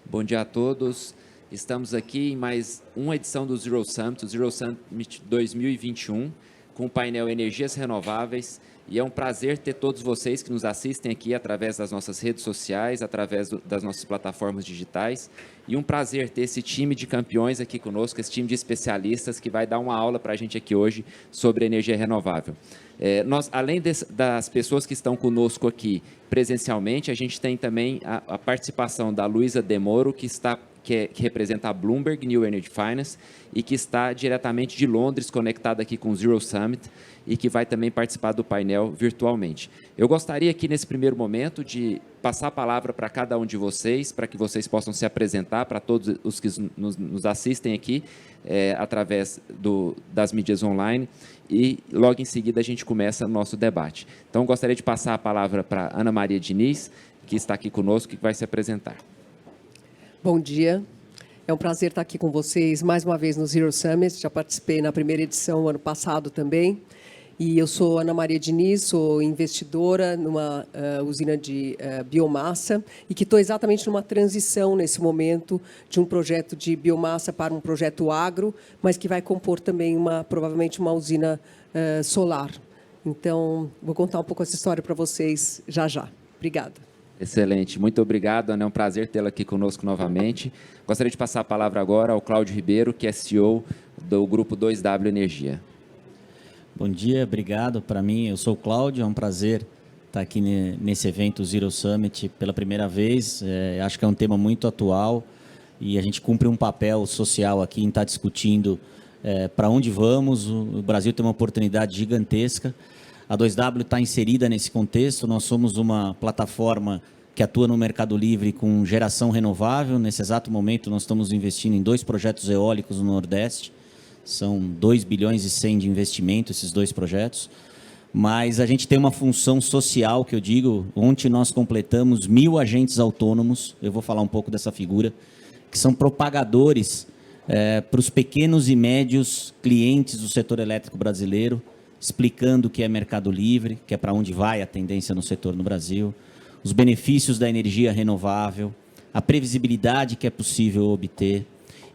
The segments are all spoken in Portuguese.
Bom dia a todos. Estamos aqui em mais uma edição do Zero Summit, o Zero Summit 2021, com o painel Energias Renováveis. E é um prazer ter todos vocês que nos assistem aqui através das nossas redes sociais, através das nossas plataformas digitais. E um prazer ter esse time de campeões aqui conosco, esse time de especialistas que vai dar uma aula para a gente aqui hoje sobre energia renovável. Nós, além das pessoas que estão conosco aqui presencialmente, a gente tem também a participação da Luísa Demoro, que representa a Bloomberg New Energy Finance e que está diretamente de Londres, conectada aqui com o Zero Summit e que vai também participar do painel virtualmente. Eu gostaria aqui, nesse primeiro momento, de passar a palavra para cada um de vocês, para que vocês possam se apresentar para todos os que nos assistem aqui, através das mídias online, e logo em seguida a gente começa o nosso debate. Então, gostaria de passar a palavra para Ana Maria Diniz, que está aqui conosco e que vai se apresentar. Bom dia, é um prazer estar aqui com vocês mais uma vez no Zero Summit. Já participei na primeira edição ano passado também. E eu sou Ana Maria Diniz, sou investidora numa usina de biomassa e que estou exatamente numa transição nesse momento de um projeto de biomassa para um projeto agro, mas que vai compor também provavelmente uma usina solar. Então, vou contar um pouco essa história para vocês já já. Obrigada. Excelente, muito obrigado, Ana, é um prazer tê-la aqui conosco novamente. Gostaria de passar a palavra agora ao Cláudio Ribeiro, que é CEO do Grupo 2W Energia. Bom dia, obrigado. Para mim, eu sou o Cláudio, é um prazer estar aqui nesse evento Zero Summit pela primeira vez. Acho que é um tema muito atual e a gente cumpre um papel social aqui em estar discutindo para onde vamos. O Brasil tem uma oportunidade gigantesca. A 2W está inserida nesse contexto. Nós somos uma plataforma que atua no Mercado Livre com geração renovável. Nesse exato momento, nós estamos investindo em 2 projetos eólicos no Nordeste. São 2 bilhões e 100 de investimento, esses 2 projetos. Mas a gente tem uma função social, que eu digo, ontem nós completamos 1.000 agentes autônomos, eu vou falar um pouco dessa figura, que são propagadores para os pequenos e médios clientes do setor elétrico brasileiro, explicando o que é Mercado Livre, que é para onde vai a tendência no setor no Brasil, os benefícios da energia renovável, a previsibilidade que é possível obter,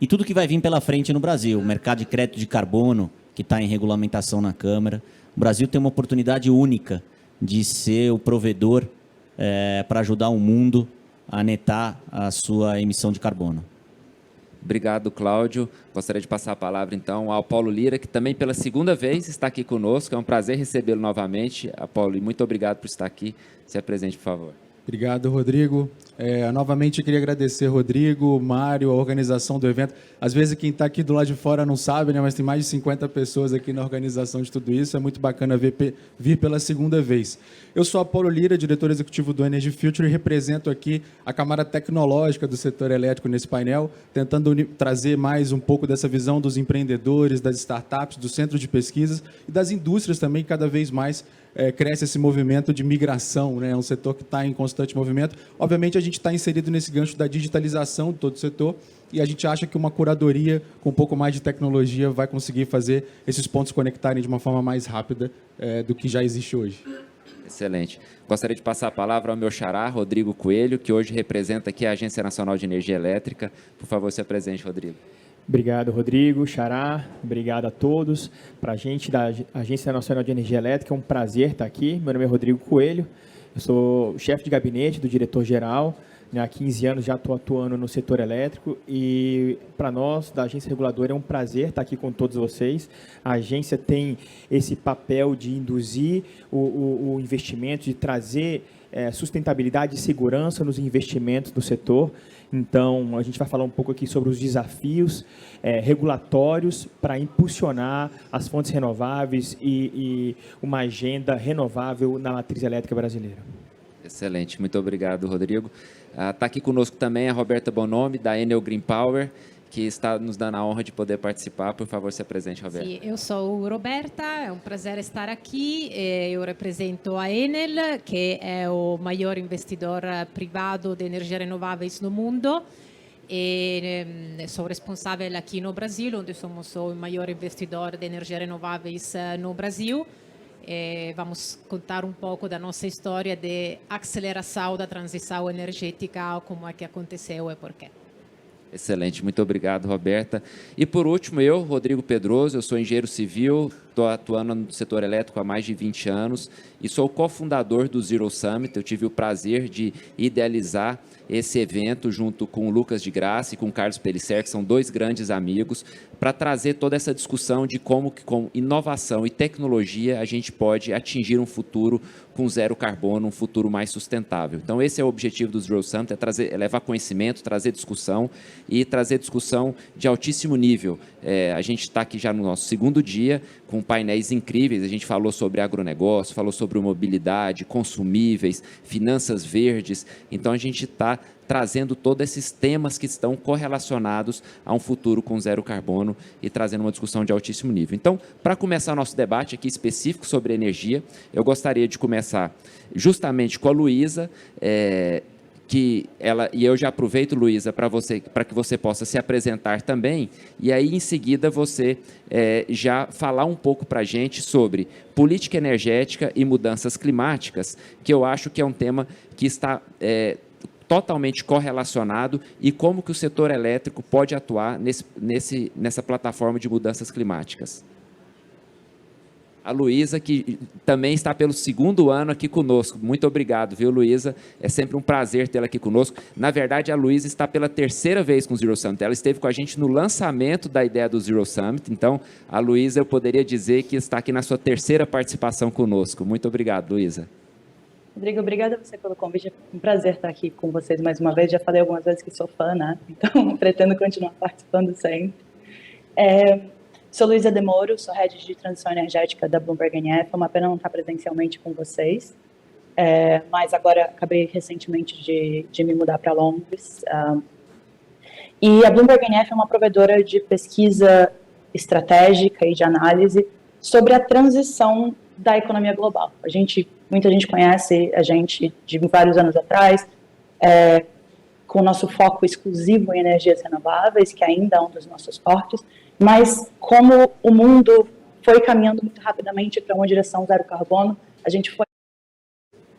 e tudo que vai vir pela frente no Brasil, o mercado de crédito de carbono, que está em regulamentação na Câmara. O Brasil tem uma oportunidade única de ser o provedor para ajudar o mundo a netar a sua emissão de carbono. Obrigado, Cláudio. Gostaria de passar a palavra, então, ao Paulo Lira, que também pela segunda vez está aqui conosco. É um prazer recebê-lo novamente. Paulo, e muito obrigado por estar aqui. Se apresente, por favor. Obrigado, Rodrigo. Novamente, eu queria agradecer, Rodrigo, Mário, a organização do evento. Às vezes, quem está aqui do lado de fora não sabe, né? Mas tem mais de 50 pessoas aqui na organização de tudo isso. É muito bacana vir pela segunda vez. Eu sou Paulo Lira, diretor executivo do Energy Future, e represento aqui a Câmara Tecnológica do setor elétrico nesse painel, tentando trazer mais um pouco dessa visão dos empreendedores, das startups, do centro de pesquisas e das indústrias também, cada vez mais cresce esse movimento de migração, né? É um setor que está em constante movimento. Obviamente, a gente está inserido nesse gancho da digitalização de todo o setor e a gente acha que uma curadoria com um pouco mais de tecnologia vai conseguir fazer esses pontos conectarem de uma forma mais rápida do que já existe hoje. Excelente. Gostaria de passar a palavra ao meu xará, Rodrigo Coelho, que hoje representa aqui a Agência Nacional de Energia Elétrica. Por favor, se apresente, Rodrigo. Obrigado, Rodrigo, xará. Obrigado a todos. Para a gente da Agência Nacional de Energia Elétrica, é um prazer estar aqui. Meu nome é Rodrigo Coelho. Eu sou chefe de gabinete do diretor-geral. Há 15 anos já estou atuando no setor elétrico e para nós, da agência reguladora, é um prazer estar aqui com todos vocês. A agência tem esse papel de induzir o investimento, de trazer sustentabilidade e segurança nos investimentos do setor. Então, a gente vai falar um pouco aqui sobre os desafios regulatórios para impulsionar as fontes renováveis e uma agenda renovável na matriz elétrica brasileira. Excelente, muito obrigado, Rodrigo. Está aqui conosco também a Roberta Bonomi, da Enel Green Power, que está nos dando a honra de poder participar. Por favor, se apresente, Roberta. Sì, io sono Roberta, è un piacere stare qui. Io rappresento a Enel, che è il maior investidor privado de energia renováveis no mundo. E sou responsável aqui no Brasil, onde somos o maior investidor de energia renováveis no Brasil. Vamos contar um pouco da nossa história de aceleração da transição energética, como é que aconteceu e por quê. Excelente, muito obrigado, Roberta. E por último, eu, Rodrigo Pedroso, eu sou engenheiro civil, estou atuando no setor elétrico há mais de 20 anos e sou cofundador do Zero Summit. Eu tive o prazer de idealizar esse evento junto com o Lucas de Graça e com o Carlos Pellicer, que são dois grandes amigos, para trazer toda essa discussão de como que com inovação e tecnologia a gente pode atingir um futuro com zero carbono, um futuro mais sustentável. Então, esse é o objetivo do Zero Summit, é levar conhecimento, trazer discussão e trazer discussão de altíssimo nível. A gente está aqui já no nosso segundo dia, com painéis incríveis. A gente falou sobre agronegócio, falou sobre mobilidade, consumíveis, finanças verdes. Então, a gente está trazendo todos esses temas que estão correlacionados a um futuro com zero carbono e trazendo uma discussão de altíssimo nível. Então, para começar o nosso debate aqui específico sobre energia, eu gostaria de começar justamente com a Luísa, e eu já aproveito, Luísa, para que você possa se apresentar também, e aí em seguida você já falar um pouco para a gente sobre política energética e mudanças climáticas, que eu acho que é um tema que está totalmente correlacionado e como que o setor elétrico pode atuar nessa plataforma de mudanças climáticas. A Luísa, que também está pelo segundo ano aqui conosco. Muito obrigado, viu, Luísa? É sempre um prazer tê-la aqui conosco. Na verdade, a Luísa está pela terceira vez com o Zero Summit. Ela esteve com a gente no lançamento da ideia do Zero Summit. Então, a Luísa, eu poderia dizer que está aqui na sua terceira participação conosco. Muito obrigado, Luísa. Rodrigo, obrigada a você pelo convite. É um prazer estar aqui com vocês mais uma vez. Já falei algumas vezes que sou fã, né? Então, pretendo continuar participando sempre. Sou Luísa de Moro, sou Head de Transição Energética da Bloomberg NF. É uma pena não estar presencialmente com vocês, mas agora acabei recentemente de me mudar para Londres. E a Bloomberg NF é uma provedora de pesquisa estratégica e de análise sobre a transição da economia global. Muita gente conhece a gente de vários anos atrás, com o nosso foco exclusivo em energias renováveis, que ainda é um dos nossos fortes, mas como o mundo foi caminhando muito rapidamente para uma direção zero carbono, a gente foi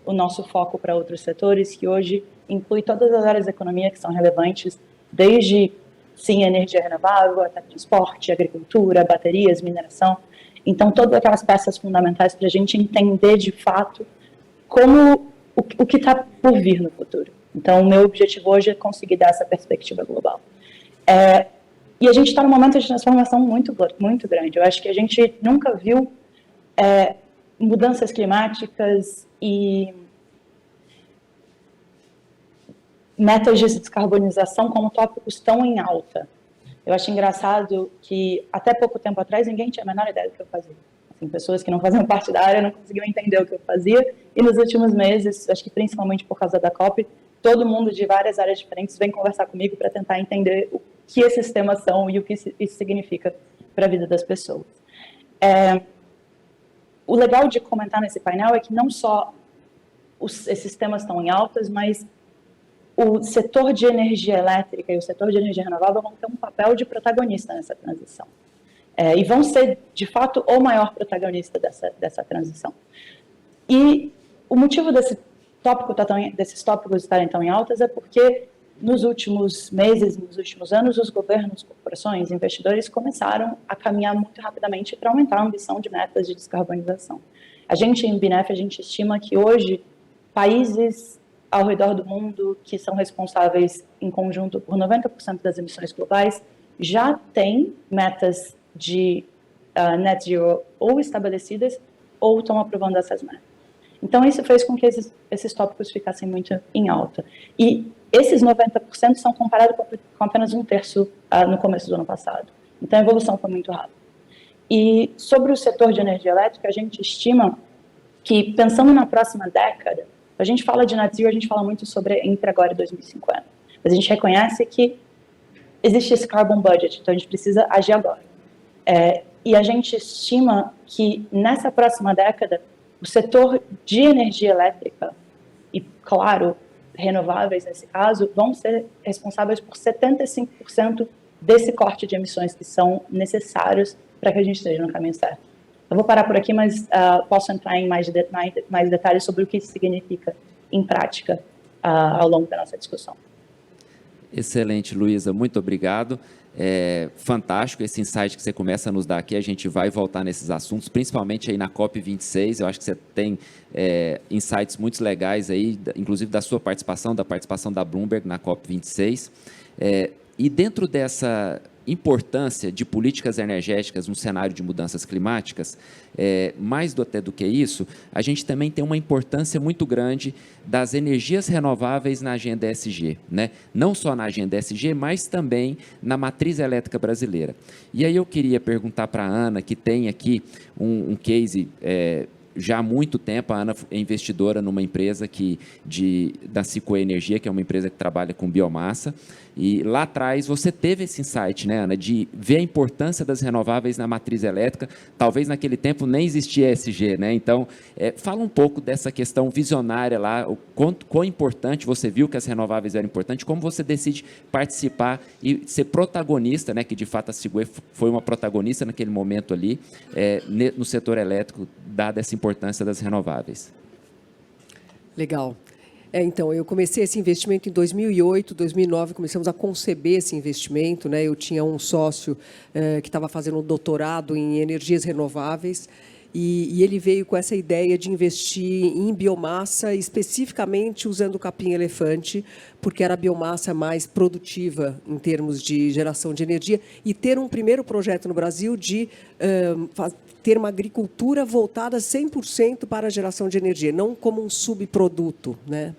o nosso foco para outros setores, que hoje inclui todas as áreas da economia que são relevantes, desde, sim, energia renovável, até transporte, agricultura, baterias, mineração. Então, todas aquelas peças fundamentais para a gente entender, de fato, como o que está por vir no futuro. Então, o meu objetivo hoje é conseguir dar essa perspectiva global. E a gente está num momento de transformação muito, muito grande. Eu acho que a gente nunca viu mudanças climáticas e metas de descarbonização como tópicos tão em alta. Eu acho engraçado que até pouco tempo atrás ninguém tinha a menor ideia do que eu fazia. Assim, pessoas que não faziam parte da área não conseguiam entender o que eu fazia. E nos últimos meses, acho que principalmente por causa da COP, todo mundo de várias áreas diferentes vem conversar comigo para tentar entender o que esses temas são e o que isso significa para a vida das pessoas. O legal de comentar nesse painel é que não só esses temas estão em altas, mas o setor de energia elétrica e o setor de energia renovável vão ter um papel de protagonista nessa transição. E vão ser, de fato, o maior protagonista dessa transição. E o motivo desses tópicos estarem tão em altas é porque nos últimos meses, nos últimos anos, os governos, corporações, investidores começaram a caminhar muito rapidamente para aumentar a ambição de metas de descarbonização. A gente, em BNEF, a gente estima que hoje países ao redor do mundo, que são responsáveis em conjunto por 90% das emissões globais, já têm metas de net zero ou estabelecidas ou estão aprovando essas metas. Então, isso fez com que esses tópicos ficassem muito em alta. E esses 90% são comparados com apenas 1/3 no começo do ano passado. Então, a evolução foi muito rápida. E sobre o setor de energia elétrica, a gente estima que, pensando na próxima década, a gente fala de net zero, a gente fala muito sobre entre agora e 2050. Mas a gente reconhece que existe esse carbon budget, então a gente precisa agir agora. E a gente estima que, nessa próxima década, o setor de energia elétrica, e, claro, renováveis nesse caso, vão ser responsáveis por 75% desse corte de emissões que são necessários para que a gente esteja no caminho certo. Eu vou parar por aqui, mas posso entrar em mais detalhes sobre o que isso significa em prática ao longo da nossa discussão. Excelente, Luísa, muito obrigado. É fantástico esse insight que você começa a nos dar aqui. A gente vai voltar nesses assuntos, principalmente aí na COP26. Eu acho que você tem insights muito legais aí, inclusive da sua participação, da participação da Bloomberg na COP26. E dentro dessa importância de políticas energéticas no cenário de mudanças climáticas, mais até do que isso, a gente também tem uma importância muito grande das energias renováveis na agenda ESG, né? Não só na agenda ESG, mas também na matriz elétrica brasileira. E aí eu queria perguntar para a Ana, que tem aqui um case já há muito tempo. A Ana é investidora numa empresa da Sequoia Energia, que é uma empresa que trabalha com biomassa. E lá atrás você teve esse insight, né, Ana, de ver a importância das renováveis na matriz elétrica. Talvez naquele tempo nem existia ESG, né? Então, fala um pouco dessa questão visionária lá, quão importante você viu que as renováveis eram importantes, como você decide participar e ser protagonista, né, que de fato a Sequoia foi uma protagonista naquele momento ali, no setor elétrico, dada essa importância das renováveis. Legal. Então, eu comecei esse investimento em 2008, 2009, começamos a conceber esse investimento, né? Eu tinha um sócio que estava fazendo um doutorado em energias renováveis e ele veio com essa ideia de investir em biomassa, especificamente usando o capim-elefante, porque era a biomassa mais produtiva em termos de geração de energia, e ter um primeiro projeto no Brasil de ter uma agricultura voltada 100% para a geração de energia, não como um subproduto, né?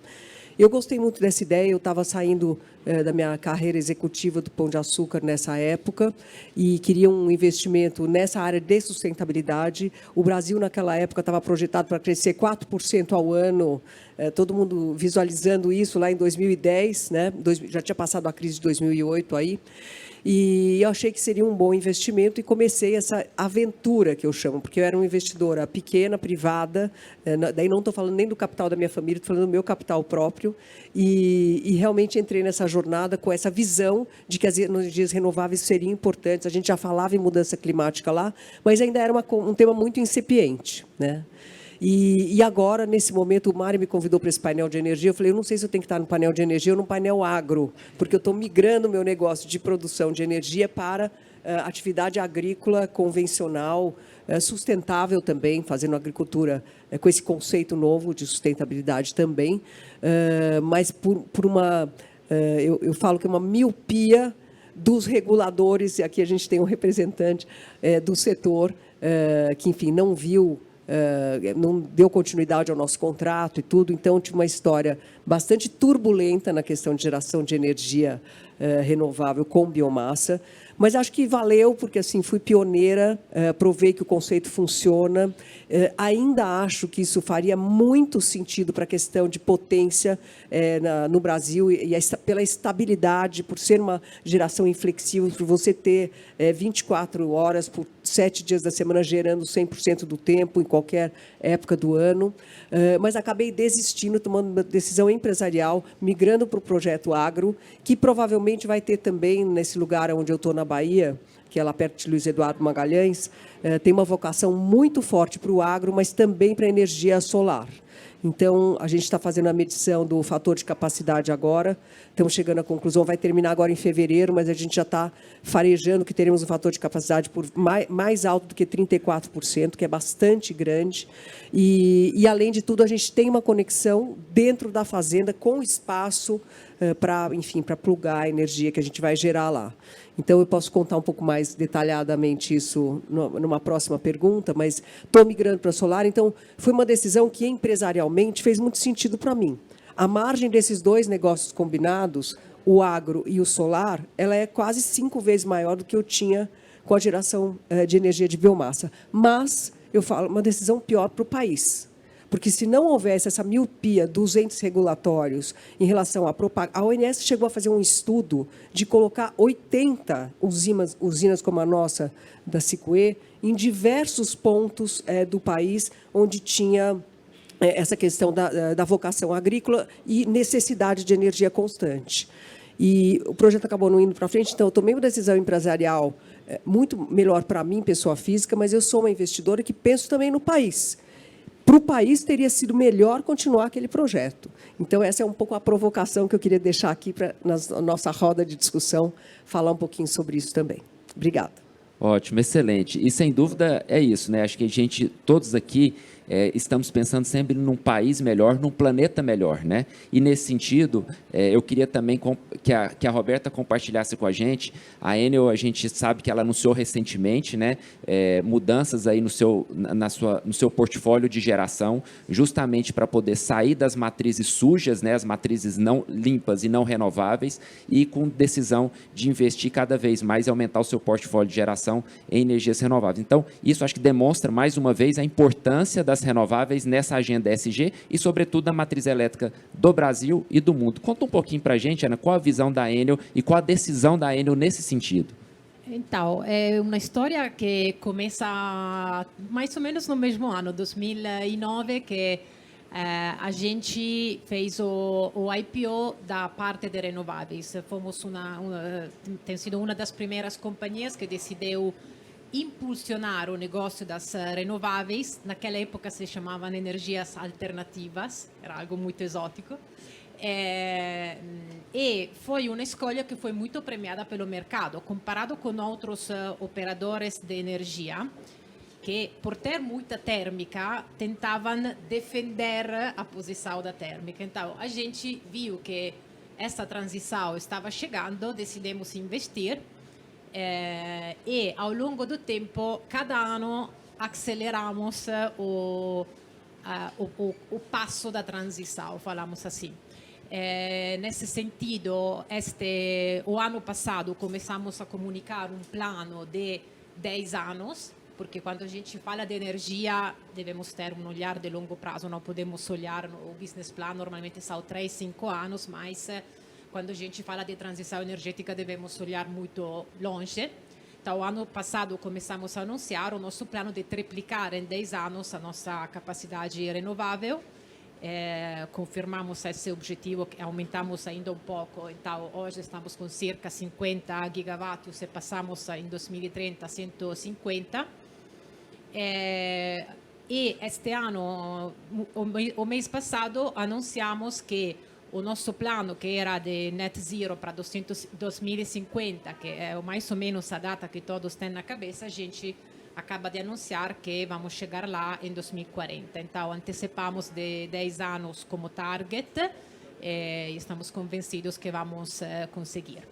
Eu gostei muito dessa ideia. Eu estava saindo da minha carreira executiva do Pão de Açúcar nessa época e queria um investimento nessa área de sustentabilidade. O Brasil, naquela época, estava projetado para crescer 4% ao ano, todo mundo visualizando isso lá em 2010, né? Já tinha passado a crise de 2008 aí. E eu achei que seria um bom investimento e comecei essa aventura, que eu chamo, porque eu era uma investidora pequena, privada, daí não estou falando nem do capital da minha família, estou falando do meu capital próprio, e realmente entrei nessa jornada com essa visão de que as energias renováveis seriam importantes. A gente já falava em mudança climática lá, mas ainda era um tema muito incipiente, né? E agora, nesse momento, o Mário me convidou para esse painel de energia. Eu falei, eu não sei se eu tenho que estar no painel de energia ou no painel agro, porque eu estou migrando o meu negócio de produção de energia para atividade agrícola convencional, sustentável também, fazendo agricultura com esse conceito novo de sustentabilidade também, mas por uma... eu falo que é uma miopia dos reguladores, e aqui a gente tem um representante do setor que, enfim, não viu... não deu continuidade ao nosso contrato e tudo, então tinha uma história bastante turbulenta na questão de geração de energia renovável com biomassa, mas acho que valeu, porque assim fui pioneira, provei que o conceito funciona, ainda acho que isso faria muito sentido para a questão de potência no Brasil, e pela estabilidade, por ser uma geração inflexível, por você ter 24 horas por 7 dias da semana gerando 100% do tempo, em qualquer época do ano, mas acabei desistindo, tomando uma decisão empresarial, migrando para o projeto agro, que provavelmente vai ter também, nesse lugar onde eu estou na Bahia, que é lá perto de Luiz Eduardo Magalhães, tem uma vocação muito forte para o agro, mas também para a energia solar. Então, a gente está fazendo a medição do fator de capacidade agora, estamos chegando à conclusão, vai terminar agora em fevereiro, mas a gente já está farejando que teremos um fator de capacidade por mais alto do que 34%, que é bastante grande. E, além de tudo, a gente tem uma conexão dentro da fazenda com espaço para, enfim, para plugar a energia que a gente vai gerar lá. Então, eu posso contar um pouco mais detalhadamente isso numa próxima pergunta, mas estou migrando para solar, então foi uma decisão que empresarialmente fez muito sentido para mim. A margem desses dois negócios combinados, o agro e o solar, ela é quase 5 vezes maior do que eu tinha com a geração de energia de biomassa. Mas, eu falo, uma decisão pior para o país. Porque, se não houvesse essa miopia dos entes regulatórios em relação à propaganda... A ONS chegou a fazer um estudo de colocar 80 usinas como a nossa, da Sicuê, em diversos pontos do país onde tinha essa questão da vocação agrícola e necessidade de energia constante. E o projeto acabou não indo para frente, então eu tomei uma decisão empresarial muito melhor para mim, pessoa física, mas eu sou uma investidora que penso também no país. Para o país, teria sido melhor continuar aquele projeto. Então, essa é um pouco a provocação que eu queria deixar aqui para, na nossa roda de discussão, falar um pouquinho sobre isso também. Obrigada. Ótimo, excelente. E, sem dúvida, é isso, né? Acho que a gente, todos aqui, estamos pensando sempre num país melhor, num planeta melhor, né? E, nesse sentido, eu queria também que a Roberta compartilhasse com a gente. A Enel, a gente sabe que ela anunciou recentemente, né, mudanças aí no seu portfólio de geração, justamente para poder sair das matrizes sujas, né, as matrizes não limpas e não renováveis, e com decisão de investir cada vez mais e aumentar o seu portfólio de geração em energias renováveis. Então, isso acho que demonstra, mais uma vez, a importância das renováveis nessa agenda ESG e, sobretudo, da matriz elétrica do Brasil e do mundo. Conta um pouquinho para a gente, Ana, qual a visão da Enel e qual a decisão da Enel nesse sentido. Então, é uma história que começa mais ou menos no mesmo ano, 2009, que a gente fez o IPO da parte de renováveis. Fomos tem sido uma das primeiras companhias que decidiu impulsionar o negócio das renováveis. Naquela época se chamavam energias alternativas, era algo muito exótico. E foi uma escolha que foi muito premiada pelo mercado, comparado com outros operadores de energia, que, por ter muita térmica, tentavam defender a posição da térmica. Então, a gente viu que essa transição estava chegando, decidimos investir, e, ao longo do tempo, cada ano aceleramos o passo da transição, falamos assim. Nesse sentido, o ano passado começamos a comunicar um plano de 10 anos, porque quando a gente fala de energia, devemos ter um olhar de longo prazo, não podemos olhar o business plan, normalmente são 3, 5 anos, mas quando a gente fala de transição energética, devemos olhar muito longe. Então, ano passado, começamos a anunciar o nosso plano de triplicar em 10 anos a nossa capacidade renovável. Confirmamos esse objetivo, aumentamos ainda um pouco. Então, hoje estamos com cerca de 50 gigawatts e passamos em 2030 a 150. E este ano, o mês passado, anunciamos que o nosso plano, que era de net zero para 2050, que é mais ou menos a data que todos têm na cabeça, a gente acaba de anunciar que vamos chegar lá em 2040. Então, antecipamos de 10 anos como target e estamos convencidos que vamos conseguir.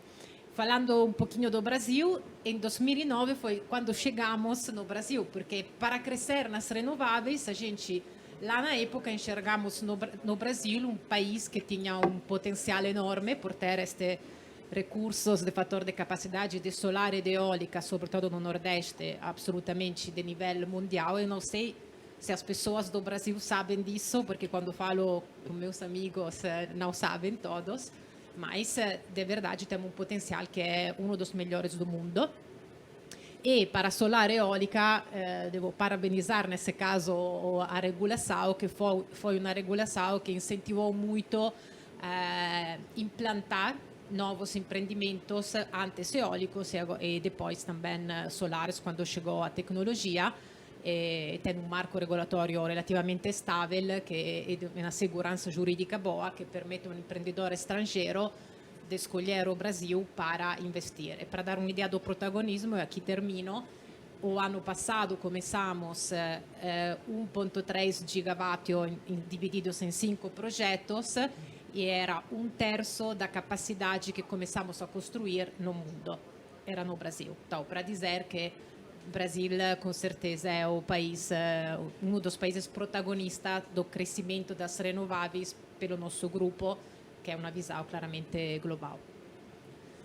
Falando um pouquinho do Brasil, em 2009 foi quando chegamos no Brasil, porque para crescer nas renováveis, a gente, lá na época, enxergamos no Brasil um país que tinha um potencial enorme por ter recursos de fator de capacidade de solar e de eólica, sobretudo no Nordeste, absolutamente de nível mundial. Eu não sei se as pessoas do Brasil sabem disso, porque quando falo com meus amigos não sabem todos, mas de verdade temos um potencial que é um dos melhores do mundo. E para solar e eólica, devo parabenizar nesse caso a regulação, que foi uma regulação que incentivou muito implantar novos empreendimentos, antes eólicos e depois também solares, quando chegou a tecnologia. Tem um marco regulatório relativamente estável, que é uma segurança jurídica boa, que permite a um empreendedor estrangeiro de escolher o Brasil para investir. E para dar uma ideia do protagonismo, e aqui termino, o ano passado começamos 1,3 gigawatt divididos em 5 projetos, e era 1/3 da capacidade que começamos a construir no mundo, era no Brasil. Então, para dizer que o Brasil, com certeza, é o país, um dos países protagonistas do crescimento das renováveis pelo nosso grupo, que é uma visão claramente global.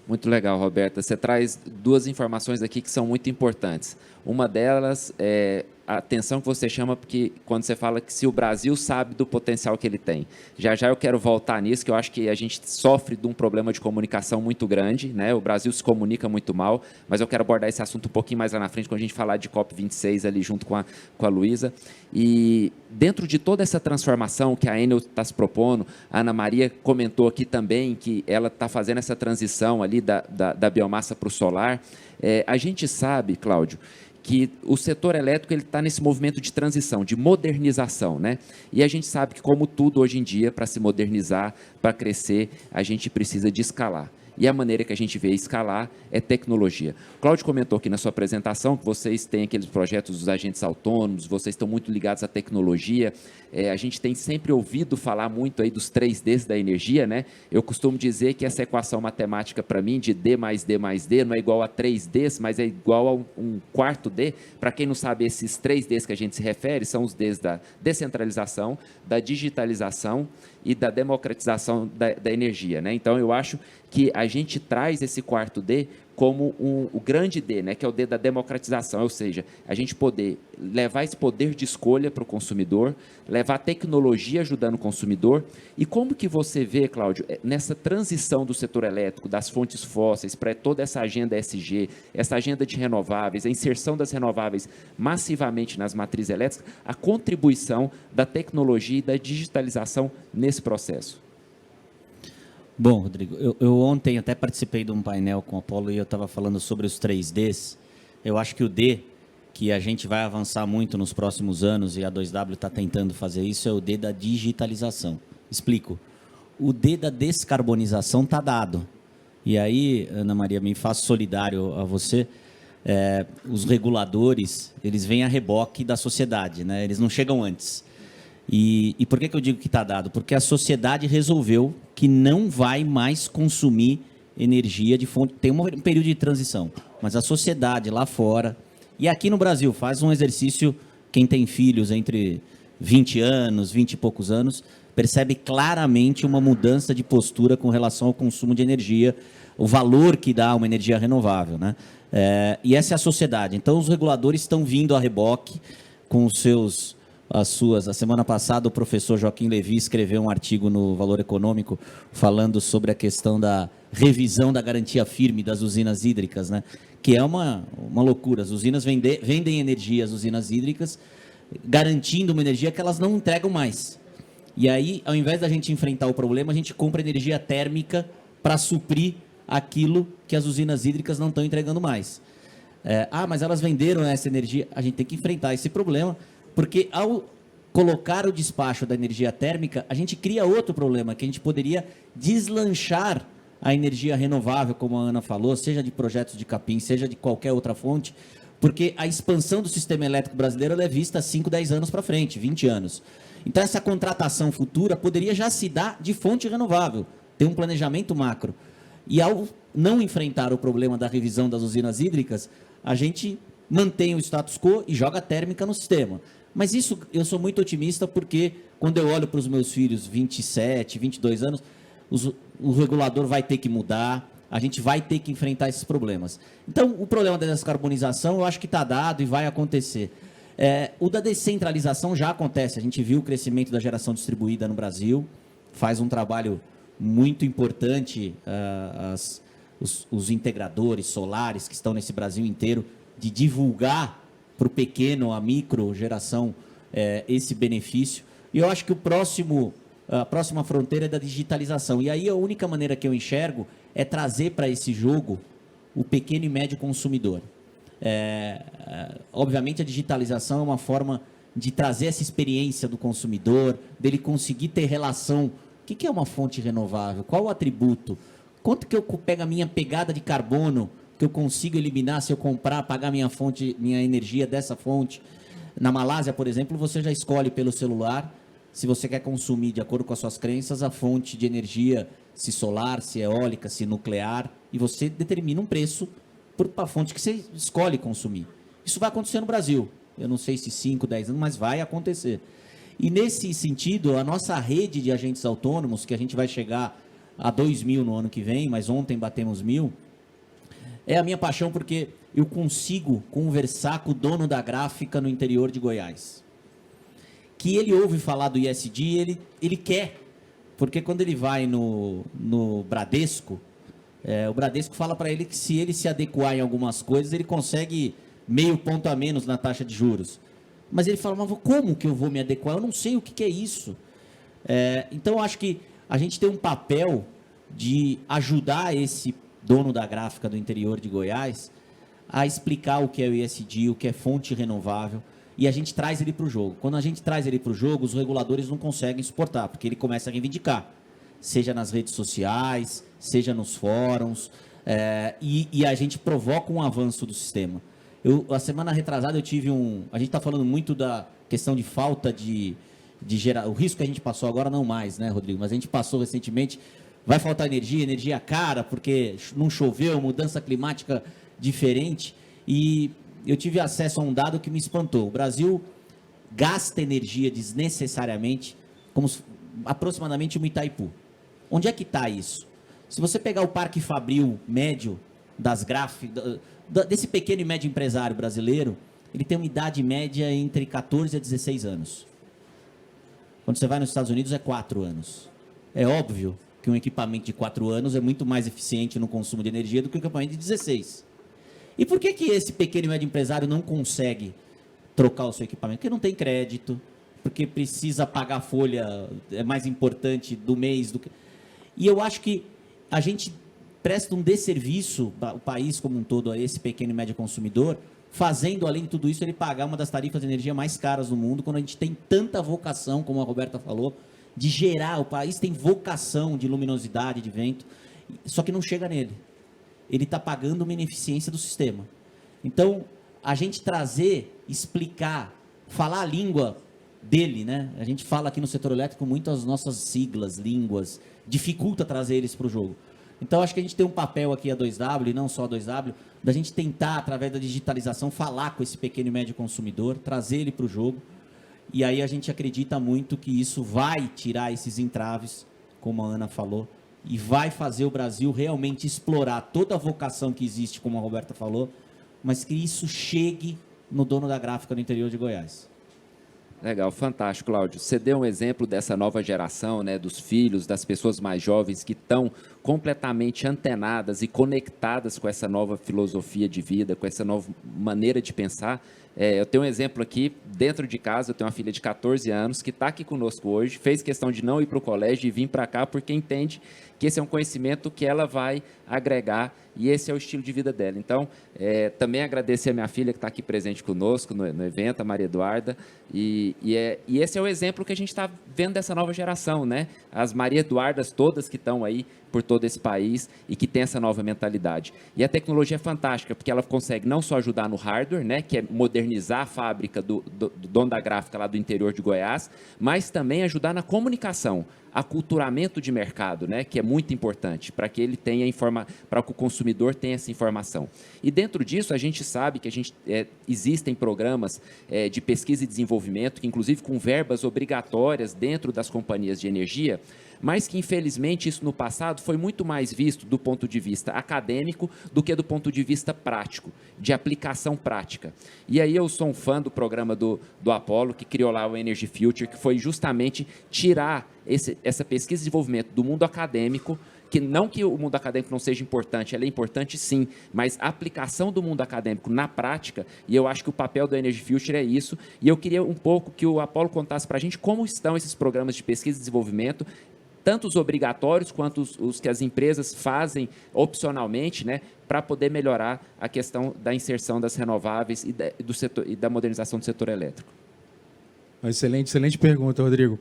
Muito legal, Roberta. Você traz duas informações aqui que são muito importantes. Uma delas é a atenção que você chama, porque quando você fala que se o Brasil sabe do potencial que ele tem. Já eu quero voltar nisso, que eu acho que a gente sofre de um problema de comunicação muito grande, né? O Brasil se comunica muito mal, mas eu quero abordar esse assunto um pouquinho mais lá na frente, quando a gente falar de COP26 ali junto com a Luísa. E dentro de toda essa transformação que a Enel está se propondo, a Ana Maria comentou aqui também que ela está fazendo essa transição ali da biomassa para o solar. A gente sabe, Cláudio, que o setor elétrico está nesse movimento de transição, de modernização, né? E a gente sabe que, como tudo hoje em dia, para se modernizar, para crescer, a gente precisa de escalar. E a maneira que a gente vê escalar é tecnologia. O Cláudio comentou aqui na sua apresentação que vocês têm aqueles projetos dos agentes autônomos, vocês estão muito ligados à tecnologia. A gente tem sempre ouvido falar muito aí dos 3Ds da energia, né? Eu costumo dizer que essa equação matemática, para mim, de D mais D mais D, não é igual a 3Ds, mas é igual a um quarto D. Para quem não sabe, esses 3Ds que a gente se refere são os Ds da descentralização, da digitalização e da democratização da energia, né? Então, eu acho que a gente traz esse quarto D como o grande D, né, que é o D da democratização, ou seja, a gente poder levar esse poder de escolha para o consumidor, levar tecnologia ajudando o consumidor. E como que você vê, Cláudio, nessa transição do setor elétrico, das fontes fósseis, para toda essa agenda ESG, essa agenda de renováveis, a inserção das renováveis massivamente nas matrizes elétricas, a contribuição da tecnologia e da digitalização nesse processo? Bom, Rodrigo, eu ontem até participei de um painel com o Apolo e eu estava falando sobre os 3Ds. Eu acho que o D, que a gente vai avançar muito nos próximos anos, e a 2W está tentando fazer isso, é o D da digitalização. Explico. O D da descarbonização está dado. E aí, Ana Maria, me faço solidário a você, os reguladores, eles vêm a reboque da sociedade, né? Eles não chegam antes. E por que eu digo que está dado? Porque a sociedade resolveu que não vai mais consumir energia de fonte. Tem um período de transição, mas a sociedade lá fora, e aqui no Brasil, faz um exercício, quem tem filhos entre 20 anos, 20 e poucos anos, percebe claramente uma mudança de postura com relação ao consumo de energia, o valor que dá uma energia renovável, né? E essa é a sociedade. Então, os reguladores estão vindo a reboque com os seus... A semana passada, o professor Joaquim Levy escreveu um artigo no Valor Econômico falando sobre a questão da revisão da garantia firme das usinas hídricas, né? Que é uma loucura. As usinas vendem energia às usinas hídricas, garantindo uma energia que elas não entregam mais. E aí, ao invés da gente enfrentar o problema, a gente compra energia térmica para suprir aquilo que as usinas hídricas não estão entregando mais. Mas elas venderam essa energia. A gente tem que enfrentar esse problema, porque ao colocar o despacho da energia térmica, a gente cria outro problema, que a gente poderia deslanchar a energia renovável, como a Ana falou, seja de projetos de capim, seja de qualquer outra fonte, porque a expansão do sistema elétrico brasileiro é vista 5, 10 anos para frente, 20 anos. Então, essa contratação futura poderia já se dar de fonte renovável, ter um planejamento macro. E ao não enfrentar o problema da revisão das usinas hídricas, a gente mantém o status quo e joga térmica no sistema. Mas isso, eu sou muito otimista, porque quando eu olho para os meus filhos, 27, 22 anos, o regulador vai ter que mudar, a gente vai ter que enfrentar esses problemas. Então, o problema da descarbonização, eu acho que está dado e vai acontecer. O da descentralização já acontece, a gente viu o crescimento da geração distribuída no Brasil, faz um trabalho muito importante, os integradores solares que estão nesse Brasil inteiro, de divulgar para o pequeno, a micro geração, esse benefício. E eu acho que o próximo a próxima fronteira é da digitalização. E aí a única maneira que eu enxergo é trazer para esse jogo o pequeno e médio consumidor. Obviamente, a digitalização é uma forma de trazer essa experiência do consumidor, dele conseguir ter relação. O que é uma fonte renovável? Qual o atributo? Quanto que eu pego a minha pegada de carbono que eu consigo eliminar se eu comprar, pagar minha energia dessa fonte? Na Malásia, por exemplo, você já escolhe pelo celular se você quer consumir, de acordo com as suas crenças, a fonte de energia, se solar, se eólica, se nuclear, e você determina um preço para a fonte que você escolhe consumir. Isso vai acontecer no Brasil. Eu não sei se 5, 10 anos, mas vai acontecer. E nesse sentido, a nossa rede de agentes autônomos, que a gente vai chegar a 2.000 no ano que vem, mas ontem batemos 1.000, é a minha paixão porque eu consigo conversar com o dono da gráfica no interior de Goiás. Que ele ouve falar do ESG, ele quer. Porque quando ele vai no Bradesco, o Bradesco fala para ele que se ele se adequar em algumas coisas, ele consegue meio ponto a menos na taxa de juros. Mas ele fala, mas como que eu vou me adequar? Eu não sei o que é isso. Então, eu acho que a gente tem um papel de ajudar esse dono da gráfica do interior de Goiás a explicar o que é o ESG, o que é fonte renovável, e a gente traz ele para o jogo. Quando a gente traz ele para o jogo, os reguladores não conseguem suportar, porque ele começa a reivindicar, seja nas redes sociais, seja nos fóruns, e a gente provoca um avanço do sistema. A semana retrasada eu tive a gente está falando muito da questão de falta de gerar. O risco que a gente passou agora não mais, né, Rodrigo? Mas a gente passou recentemente, vai faltar energia cara, porque não choveu, mudança climática diferente. E eu tive acesso a um dado que me espantou. O Brasil gasta energia desnecessariamente, como aproximadamente uma Itaipu. Onde é que está isso? Se você pegar o parque fabril médio das gráficas, desse pequeno e médio empresário brasileiro, ele tem uma idade média entre 14 a 16 anos. Quando você vai nos Estados Unidos, é 4 anos. É óbvio que um equipamento de 4 anos é muito mais eficiente no consumo de energia do que um equipamento de 16. E por que esse pequeno e médio empresário não consegue trocar o seu equipamento? Porque não tem crédito, porque precisa pagar a folha, é mais importante do mês do que... E eu acho que a gente presta um desserviço, o país como um todo, a esse pequeno e médio consumidor, fazendo, além de tudo isso, ele pagar uma das tarifas de energia mais caras do mundo, quando a gente tem tanta vocação, como a Roberta falou, de gerar. O país tem vocação de luminosidade, de vento, só que não chega nele. Ele está pagando uma ineficiência do sistema. Então, a gente trazer, explicar, falar a língua dele, né? A gente fala aqui no setor elétrico muito as nossas siglas, línguas, dificulta trazer eles para o jogo. Então, acho que a gente tem um papel aqui a 2W, e não só a 2W, da gente tentar, através da digitalização, falar com esse pequeno e médio consumidor, trazer ele para o jogo. E aí a gente acredita muito que isso vai tirar esses entraves, como a Ana falou, e vai fazer o Brasil realmente explorar toda a vocação que existe, como a Roberta falou, mas que isso chegue no dono da gráfica do interior de Goiás. Legal, fantástico, Cláudio. Você deu um exemplo dessa nova geração, né, dos filhos, das pessoas mais jovens que estão completamente antenadas e conectadas com essa nova filosofia de vida, com essa nova maneira de pensar. Eu tenho um exemplo aqui, dentro de casa, eu tenho uma filha de 14 anos que está aqui conosco hoje, fez questão de não ir para o colégio e vir para cá porque entende que esse é um conhecimento que ela vai agregar e esse é o estilo de vida dela. Então, também agradecer a minha filha que está aqui presente conosco no evento, a Maria Eduarda, e esse é o exemplo que a gente está vendo dessa nova geração, né? As Maria Eduardas todas que estão aí por todo esse país e que tem essa nova mentalidade. E a tecnologia é fantástica, porque ela consegue não só ajudar no hardware, né, que é modernizar a fábrica do dono da gráfica lá do interior de Goiás, mas também ajudar na comunicação, aculturamento de mercado, né, que é muito importante para que ele tenha para que o consumidor tenha essa informação. E dentro disso a gente sabe que existem programas de pesquisa e desenvolvimento, que inclusive com verbas obrigatórias dentro das companhias de energia, mas que infelizmente isso no passado foi muito mais visto do ponto de vista acadêmico do que do ponto de vista prático, de aplicação prática. E aí eu sou um fã do programa do Apollo, que criou lá o Energy Future, que foi justamente tirar essa pesquisa e desenvolvimento do mundo acadêmico, que não que o mundo acadêmico não seja importante, ele é importante sim, mas a aplicação do mundo acadêmico na prática, e eu acho que o papel do Energy Future é isso, e eu queria um pouco que o Apolo contasse para a gente como estão esses programas de pesquisa e desenvolvimento, tanto os obrigatórios quanto os que as empresas fazem opcionalmente, né, para poder melhorar a questão da inserção das renováveis e da modernização do setor elétrico. Excelente pergunta, Rodrigo.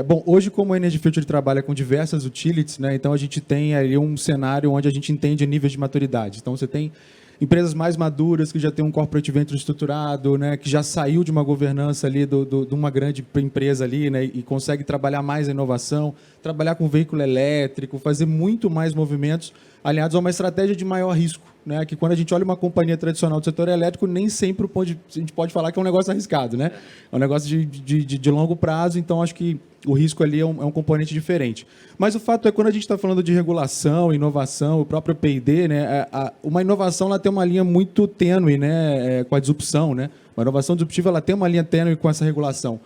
Bom, hoje, como a Energy Future trabalha com diversas utilities, né, então a gente tem ali um cenário onde a gente entende níveis de maturidade. Então, você tem empresas mais maduras, que já tem um corporate venture estruturado, né, que já saiu de uma governança ali de uma grande empresa ali, né, e consegue trabalhar mais a inovação, trabalhar com veículo elétrico, fazer muito mais movimentos alinhados a uma estratégia de maior risco, né, que quando a gente olha uma companhia tradicional do setor elétrico, nem sempre a gente pode falar que é um negócio arriscado, né? É um negócio de longo prazo, então acho que o risco ali é um componente diferente. Mas o fato é que quando a gente está falando de regulação, inovação, o próprio P&D, né, uma inovação ela tem uma linha muito tênue, né, com a disrupção, né? Uma inovação disruptiva ela tem uma linha tênue com essa regulação.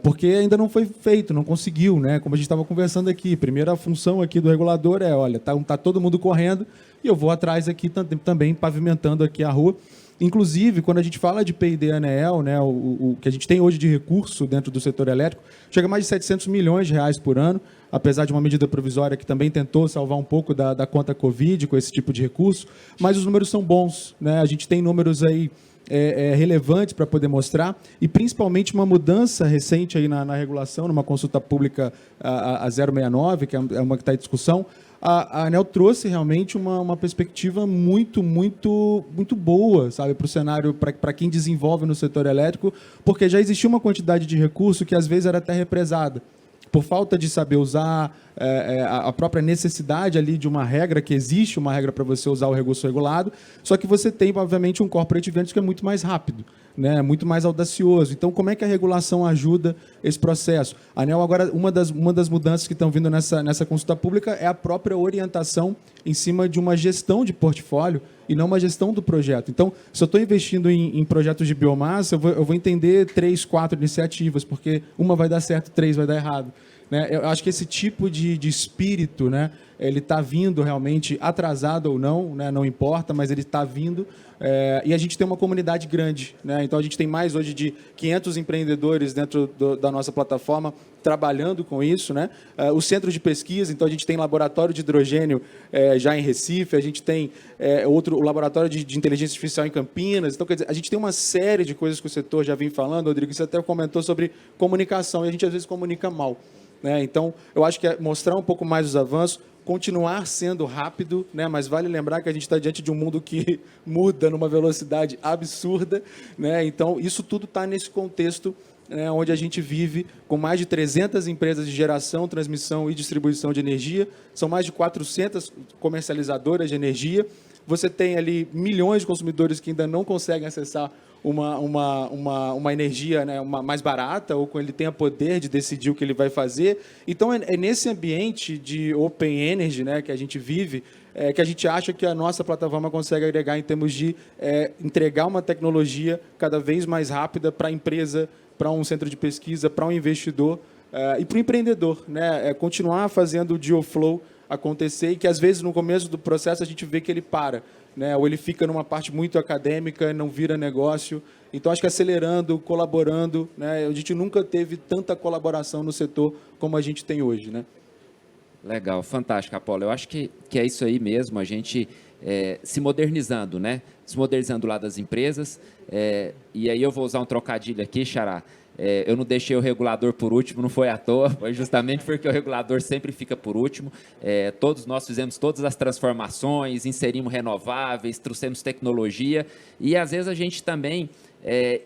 Porque ainda não foi feito, não conseguiu, né? Como a gente estava conversando aqui, primeira função aqui do regulador é, olha, tá todo mundo correndo e eu vou atrás aqui também pavimentando aqui a rua. Inclusive, quando a gente fala de P&D ANEEL, né, o que a gente tem hoje de recurso dentro do setor elétrico, chega a mais de 700 milhões de reais por ano, apesar de uma medida provisória que também tentou salvar um pouco da conta Covid com esse tipo de recurso, mas os números são bons, né? A gente tem números aí relevantes para poder mostrar, e principalmente uma mudança recente aí na regulação, numa consulta pública a 069, que é uma que está em discussão. A ANEEL trouxe realmente uma perspectiva muito boa, sabe, para o cenário, para quem desenvolve no setor elétrico, porque já existia uma quantidade de recurso que às vezes era até represada, por falta de saber usar, a própria necessidade ali de uma regra, que existe uma regra para você usar o recurso regulado, só que você tem, obviamente, um corporate venture que é muito mais rápido, né, muito mais audacioso. Então, como é que a regulação ajuda esse processo? A ANEEL, agora, uma das mudanças que estão vindo nessa consulta pública é a própria orientação em cima de uma gestão de portfólio e não uma gestão do projeto. Então, se eu estou investindo em projetos de biomassa, eu vou entender 3, 4 iniciativas, porque uma vai dar certo, 3 vai dar errado. Né? Eu acho que esse tipo de espírito, né, ele está vindo realmente, atrasado ou não, né, não importa, mas ele está vindo. E a gente tem uma comunidade grande, né? Então a gente tem mais hoje de 500 empreendedores dentro da nossa plataforma trabalhando com isso, né? O centro de pesquisa, então a gente tem laboratório de hidrogênio já em Recife, a gente tem o laboratório de inteligência artificial em Campinas. Então, quer dizer, a gente tem uma série de coisas que o setor já vem falando. Rodrigo, você até comentou sobre comunicação, e a gente às vezes comunica mal, né? Então, eu acho que é mostrar um pouco mais os avanços, continuar sendo rápido, né? Mas vale lembrar que a gente está diante de um mundo que muda numa velocidade absurda, né? Então, isso tudo está nesse contexto, né, onde a gente vive com mais de 300 empresas de geração, transmissão e distribuição de energia, são mais de 400 comercializadoras de energia. Você tem ali milhões de consumidores que ainda não conseguem acessar uma energia, né, mais barata, ou com ele tenha poder de decidir o que ele vai fazer. Então, é nesse ambiente de open energy, né, que a gente vive, que a gente acha que a nossa plataforma consegue agregar em termos de entregar uma tecnologia cada vez mais rápida para a empresa, para um centro de pesquisa, para um investidor e para o empreendedor, né, continuar fazendo o deal flow acontecer, e que às vezes no começo do processo a gente vê que ele para, né, ou ele fica numa parte muito acadêmica, não vira negócio. Então, acho que acelerando, colaborando, né, a gente nunca teve tanta colaboração no setor como a gente tem hoje, né? Legal, fantástico, Apolo. Eu acho que é isso aí mesmo, a gente se modernizando, né? Se modernizando lá das empresas. E aí eu vou usar um trocadilho aqui, Xará. Eu não deixei o regulador por último, não foi à toa, foi justamente porque o regulador sempre fica por último. Todos nós fizemos todas as transformações, inserimos renováveis, trouxemos tecnologia, e às vezes a gente também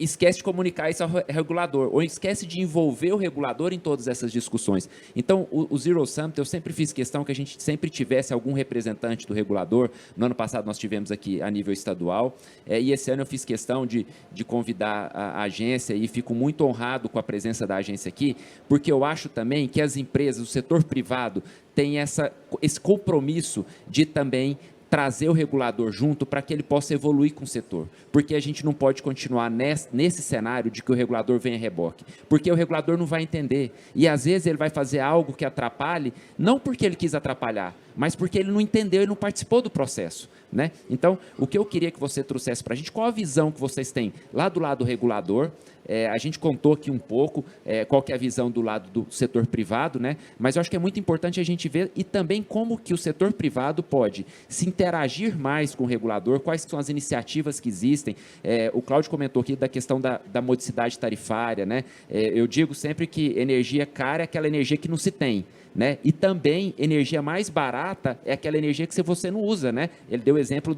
esquece de comunicar isso ao regulador, ou esquece de envolver o regulador em todas essas discussões. Então, o Zero Summit, eu sempre fiz questão que a gente sempre tivesse algum representante do regulador. No ano passado nós tivemos aqui a nível estadual, e esse ano eu fiz questão de convidar a agência, e fico muito honrado com a presença da agência aqui, porque eu acho também que as empresas, o setor privado, tem esse compromisso de também trazer o regulador junto para que ele possa evoluir com o setor. Porque a gente não pode continuar nesse cenário de que o regulador venha a reboque. Porque o regulador não vai entender. E, às vezes, ele vai fazer algo que atrapalhe, não porque ele quis atrapalhar, mas porque ele não entendeu e não participou do processo. Né? Então, o que eu queria que você trouxesse para a gente, qual a visão que vocês têm lá do lado do regulador? A gente contou aqui um pouco qual que é a visão do lado do setor privado, né? Mas eu acho que é muito importante a gente ver e também como que o setor privado pode se interagir mais com o regulador, quais são as iniciativas que existem. O Cláudio comentou aqui da questão da modicidade tarifária, né? Eu digo sempre que energia cara é aquela energia que não se tem. Né? E também, energia mais barata é aquela energia que você não usa. Né? Ele deu o exemplo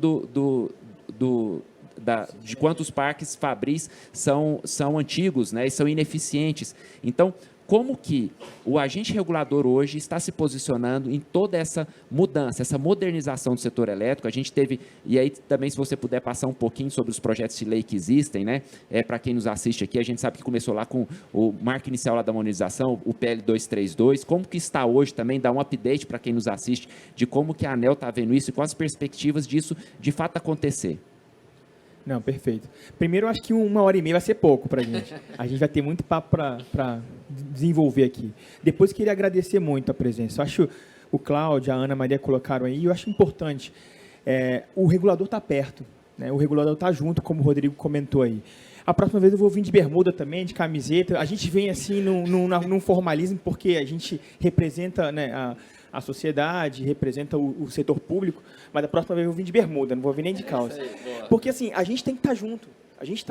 de quantos parques fabris são antigos, né? E são ineficientes. Então, como que o agente regulador hoje está se posicionando em toda essa mudança, essa modernização do setor elétrico? A gente teve, e aí também se você puder passar um pouquinho sobre os projetos de lei que existem, né? Para quem nos assiste aqui, a gente sabe que começou lá com o marco inicial lá da modernização, o PL 232, como que está hoje também, dá um update para quem nos assiste, de como que a ANEEL está vendo isso e quais as perspectivas disso de fato acontecer. Não, perfeito. Primeiro, eu acho que 1h30 vai ser pouco para a gente. A gente vai ter muito papo para desenvolver aqui. Depois, queria agradecer muito a presença. Eu acho o Cláudio, a Ana Maria colocaram aí, eu acho importante. O regulador está perto, né? O regulador está junto, como o Rodrigo comentou aí. A próxima vez eu vou vir de bermuda também, de camiseta. A gente vem assim num formalismo, porque a gente representa, né, a sociedade, representa o setor público, mas da próxima vez eu vou vir de bermuda, não vou vir nem de calça. Porque assim, a gente tem que estar junto, a gente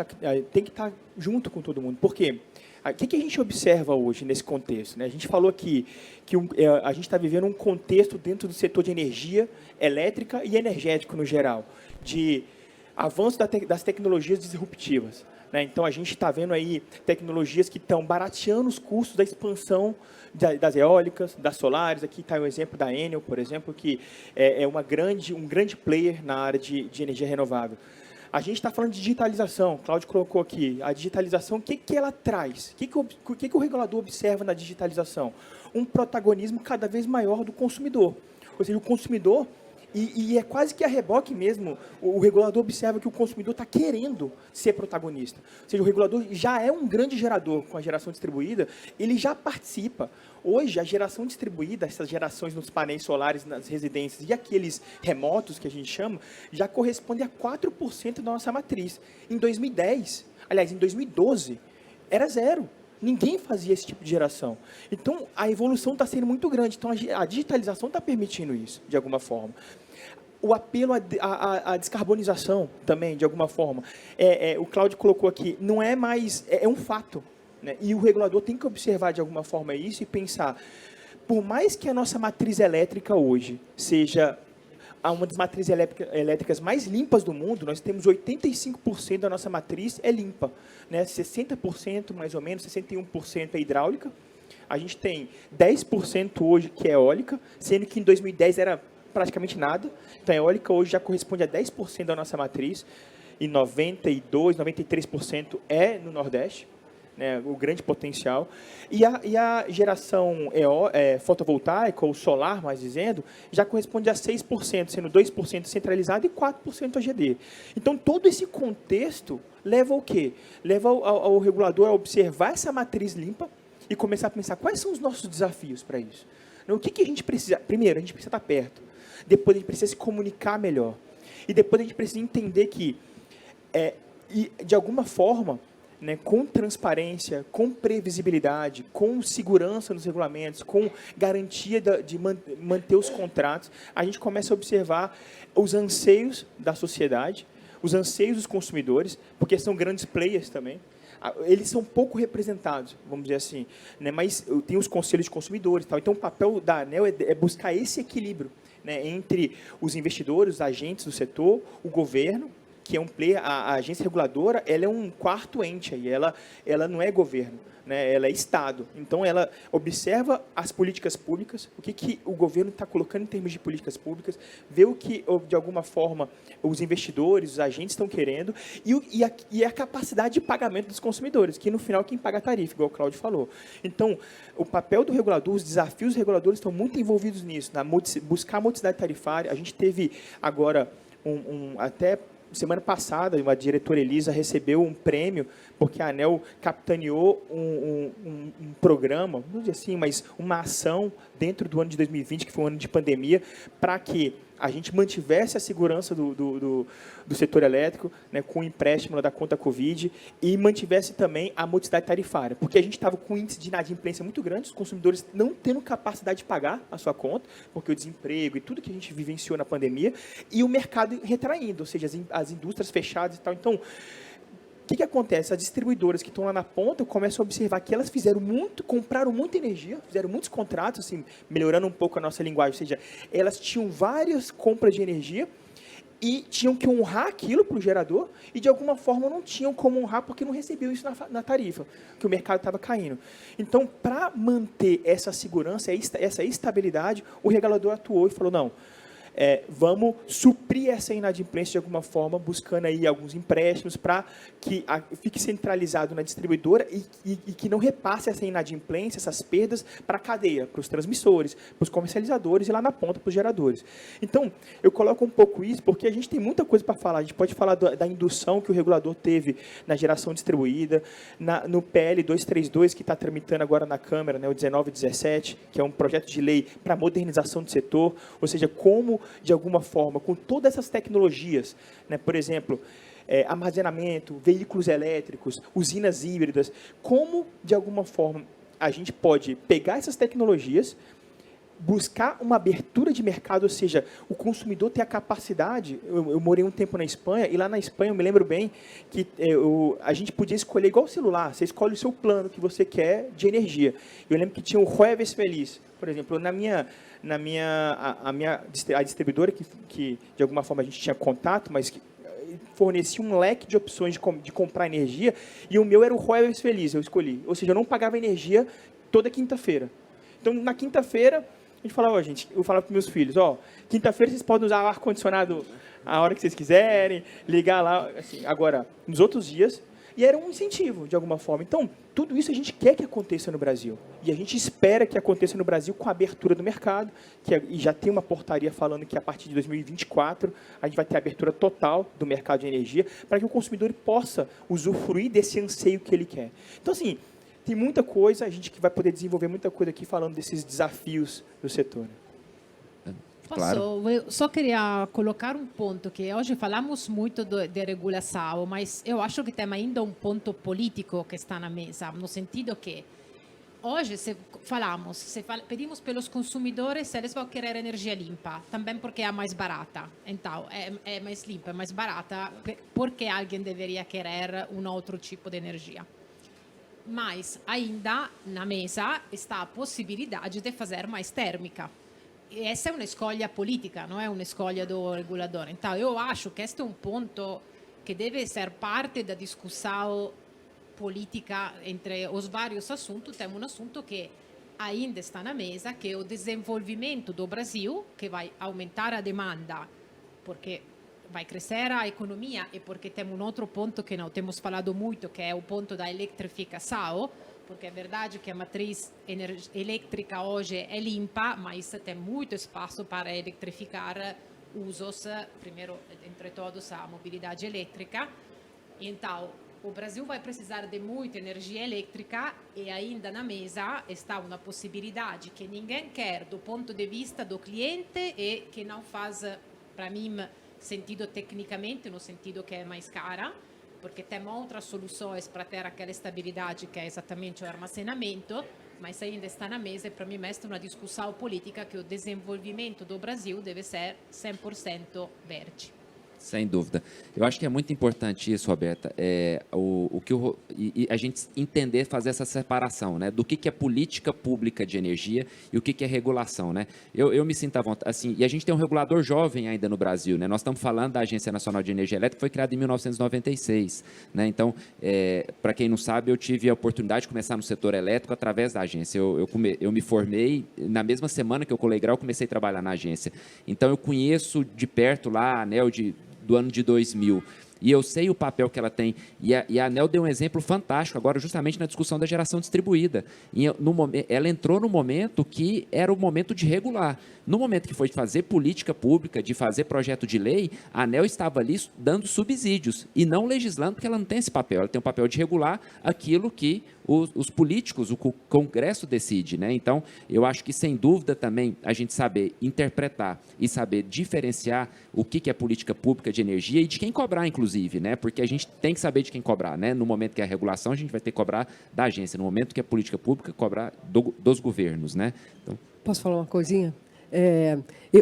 tem que estar junto com todo mundo. Por quê? O que a gente observa hoje nesse contexto? Né? A gente falou aqui que a gente está vivendo um contexto dentro do setor de energia elétrica e energético no geral, de avanço das tecnologias disruptivas. Né? Então, a gente está vendo aí tecnologias que estão barateando os custos da expansão das eólicas, das solares. Aqui está o exemplo da Enel, por exemplo, que é um grande player na área de energia renovável. A gente está falando de digitalização, o Cláudio colocou aqui, a digitalização, o que ela traz? O que o regulador observa na digitalização? Um protagonismo cada vez maior do consumidor. Ou seja, o consumidor, e é quase que a reboque mesmo, o regulador observa que o consumidor está querendo ser protagonista. Ou seja, o regulador já é um grande gerador com a geração distribuída, ele já participa. Hoje, a geração distribuída, essas gerações nos painéis solares, nas residências e aqueles remotos que a gente chama, já corresponde a 4% da nossa matriz. Em 2010, aliás, em 2012, era 0%. Ninguém fazia esse tipo de geração. Então, a evolução está sendo muito grande. Então, a digitalização está permitindo isso, de alguma forma. O apelo à descarbonização também, de alguma forma. O Cláudio colocou aqui, não é mais... É um fato. Né? E o regulador tem que observar, de alguma forma, isso e pensar, por mais que a nossa matriz elétrica hoje seja uma das matrizes elétricas mais limpas do mundo, nós temos 85% da nossa matriz é limpa. Né? 60%, mais ou menos, 61% é hidráulica. A gente tem 10% hoje que é eólica, sendo que em 2010 era praticamente nada. Então, a eólica hoje já corresponde a 10% da nossa matriz e 92%, 93% é no Nordeste. Né, o grande potencial. E a geração fotovoltaica, ou solar, mais dizendo, já corresponde a 6%, sendo 2% centralizado e 4% AGD. Então, todo esse contexto leva ao quê? Leva ao regulador a observar essa matriz limpa e começar a pensar quais são os nossos desafios para isso. O que a gente precisa? Primeiro, a gente precisa estar perto. Depois, a gente precisa se comunicar melhor. E depois, a gente precisa entender que, de alguma forma, né, com transparência, com previsibilidade, com segurança nos regulamentos, com garantia de manter os contratos, a gente começa a observar os anseios da sociedade, os anseios dos consumidores, porque são grandes players também. Eles são pouco representados, vamos dizer assim, né, mas tem os conselhos de consumidores. Tal. Então, o papel da ANEEL é buscar esse equilíbrio, né, entre os investidores, os agentes do setor, o governo, que é um player, a agência reguladora, ela é um quarto ente aí, ela não é governo, né? Ela é Estado. Então, ela observa as políticas públicas, o que o governo está colocando em termos de políticas públicas, vê o que, de alguma forma, os investidores, os agentes estão querendo, e a capacidade de pagamento dos consumidores, que, no final, quem paga a tarifa, igual o Cláudio falou. Então, o papel do regulador, os desafios dos reguladores estão muito envolvidos nisso, na buscar a modicidade tarifária. A gente teve, agora, até semana passada, a diretora Elisa recebeu um prêmio porque a ANEEL capitaneou um programa, não vou dizer assim, mas uma ação dentro do ano de 2020, que foi um ano de pandemia, para que a gente mantivesse a segurança do setor elétrico, né, com o empréstimo da conta Covid, e mantivesse também a modicidade tarifária, porque a gente estava com um índice de inadimplência muito grande, os consumidores não tendo capacidade de pagar a sua conta, porque o desemprego e tudo que a gente vivenciou na pandemia, e o mercado retraindo, ou seja, as indústrias fechadas e tal. Então, o que acontece? As distribuidoras que estão lá na ponta começam a observar que elas compraram muita energia, fizeram muitos contratos, assim, melhorando um pouco a nossa linguagem, ou seja, elas tinham várias compras de energia e tinham que honrar aquilo para o gerador e, de alguma forma, não tinham como honrar porque não recebiam isso na tarifa, que o mercado estava caindo. Então, para manter essa segurança, essa estabilidade, o regulador atuou e falou, não, vamos suprir essa inadimplência de alguma forma, buscando aí alguns empréstimos para que fique centralizado na distribuidora e que não repasse essa inadimplência, essas perdas para a cadeia, para os transmissores, para os comercializadores e lá na ponta para os geradores. Então, eu coloco um pouco isso porque a gente tem muita coisa para falar. A gente pode falar da indução que o regulador teve na geração distribuída, no PL 232, que está tramitando agora na Câmara, né, o 1917, que é um projeto de lei para modernização do setor, ou seja, como de alguma forma, com todas essas tecnologias, né, por exemplo, armazenamento, veículos elétricos, usinas híbridas, como, de alguma forma, a gente pode pegar essas tecnologias, buscar uma abertura de mercado, ou seja, o consumidor ter a capacidade. Eu morei um tempo na Espanha, e lá na Espanha eu me lembro bem que a gente podia escolher igual o celular, você escolhe o seu plano que você quer de energia. Eu lembro que tinha o Jueves Feliz, por exemplo, a distribuidora que de alguma forma a gente tinha contato, mas que fornecia um leque de opções de comprar energia, e o meu era o Jueves Feliz, eu escolhi. Ou seja, eu não pagava energia toda quinta-feira. Então, na quinta-feira, a gente falava, eu falava para meus filhos, quinta-feira vocês podem usar o ar-condicionado a hora que vocês quiserem, ligar lá, assim. Agora, nos outros dias, e era um incentivo, de alguma forma. Então, tudo isso a gente quer que aconteça no Brasil. E a gente espera que aconteça no Brasil com a abertura do mercado, e já tem uma portaria falando que a partir de 2024 a gente vai ter a abertura total do mercado de energia, para que o consumidor possa usufruir desse anseio que ele quer. Então, assim, tem muita coisa, a gente que vai poder desenvolver muita coisa aqui falando desses desafios do setor. Claro. Eu só queria colocar um ponto que hoje falamos muito de regulação, mas eu acho que tem ainda um ponto político que está na mesa, no sentido que hoje pedimos pelos consumidores se eles vão querer energia limpa, também porque é a mais barata. Então, é mais limpa, é mais barata, porque alguém deveria querer um outro tipo de energia. Mas ainda na mesa está a possibilidade de fazer mais térmica. E essa é uma escolha política, não é uma escolha do regulador. Então, eu acho que este é um ponto que deve ser parte da discussão política entre os vários assuntos. Tem um assunto que ainda está na mesa, que é o desenvolvimento do Brasil, que vai aumentar a demanda, porque vai crescer a economia e porque temos um outro ponto que não temos falado muito, que é o ponto da eletrificação, porque é verdade que a matriz elétrica hoje é limpa, mas tem muito espaço para eletrificar usos, primeiro, entre todos, a mobilidade elétrica. Então, o Brasil vai precisar de muita energia elétrica e ainda na mesa está uma possibilidade que ninguém quer do ponto de vista do cliente e que não faz, para mim, sentido tecnicamente, no sentido que é mais cara, porque tem outras soluções para ter aquela estabilidade que é exatamente o armazenamento, mas ainda está na mesa e para mim esta é uma discussão política que o desenvolvimento do Brasil deve ser 100% verde. Sem dúvida. Eu acho que é muito importante isso, Roberta, e a gente entender, fazer essa separação, né, do que é política pública de energia e o que é regulação, né? Eu me sinto à vontade, assim, e a gente tem um regulador jovem ainda no Brasil, né? Nós estamos falando da Agência Nacional de Energia Elétrica, que foi criada em 1996, né? Então, para quem não sabe, eu tive a oportunidade de começar no setor elétrico através da agência. Eu me formei, na mesma semana que eu colei grau, eu comecei a trabalhar na agência. Então, eu conheço de perto lá a ANEEL do ano de 2000. E eu sei o papel que ela tem. E a ANEEL deu um exemplo fantástico agora, justamente na discussão da geração distribuída. Ela entrou no momento que era o momento de regular. No momento que foi de fazer política pública, de fazer projeto de lei, a ANEEL estava ali dando subsídios e não legislando, porque ela não tem esse papel. Ela tem o papel de regular aquilo que os políticos, o Congresso decide, né? Então, eu acho que, sem dúvida, também a gente saber interpretar e saber diferenciar o que é política pública de energia e de quem cobrar, inclusive, né? Porque a gente tem que saber de quem cobrar, né? No momento que é a regulação, a gente vai ter que cobrar da agência. No momento que é política pública, cobrar dos governos, né? Então... Posso falar uma coisinha?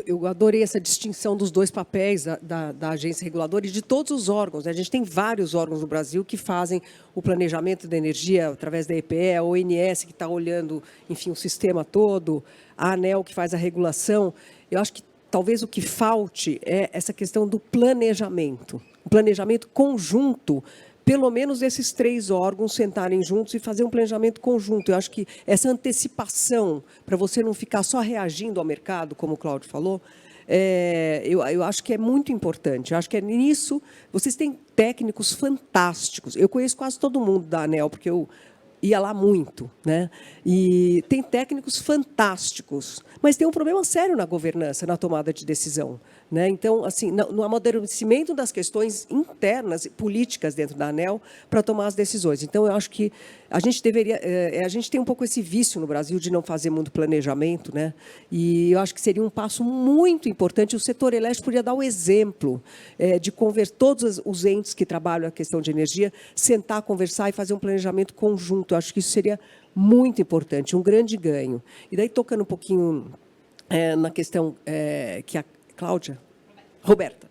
Eu adorei essa distinção dos dois papéis da agência reguladora e de todos os órgãos, né? A gente tem vários órgãos no Brasil que fazem o planejamento da energia através da EPE, a ONS, que está olhando, enfim, o sistema todo, a ANEEL, que faz a regulação. Eu acho que talvez o que falte é essa questão do planejamento, o planejamento conjunto, pelo menos esses três órgãos sentarem juntos e fazer um planejamento conjunto. Eu acho que essa antecipação, para você não ficar só reagindo ao mercado, como o Cláudio falou, eu acho que é muito importante. Eu acho que é nisso. Vocês têm técnicos fantásticos. Eu conheço quase todo mundo da ANEEL, porque eu ia lá muito, né? E tem técnicos fantásticos, mas tem um problema sério na governança, na tomada de decisão, né? Então, assim, no amadurecimento das questões internas e políticas dentro da ANEEL para tomar as decisões. Então, eu acho que a gente deveria, a gente tem um pouco esse vício no Brasil de não fazer muito planejamento, né? E eu acho que seria um passo muito importante. O setor elétrico poderia dar o exemplo de conversar todos os entes que trabalham a questão de energia, sentar, conversar e fazer um planejamento conjunto. Eu acho que isso seria muito importante, um grande ganho. E daí, tocando um pouquinho na questão que a Roberta,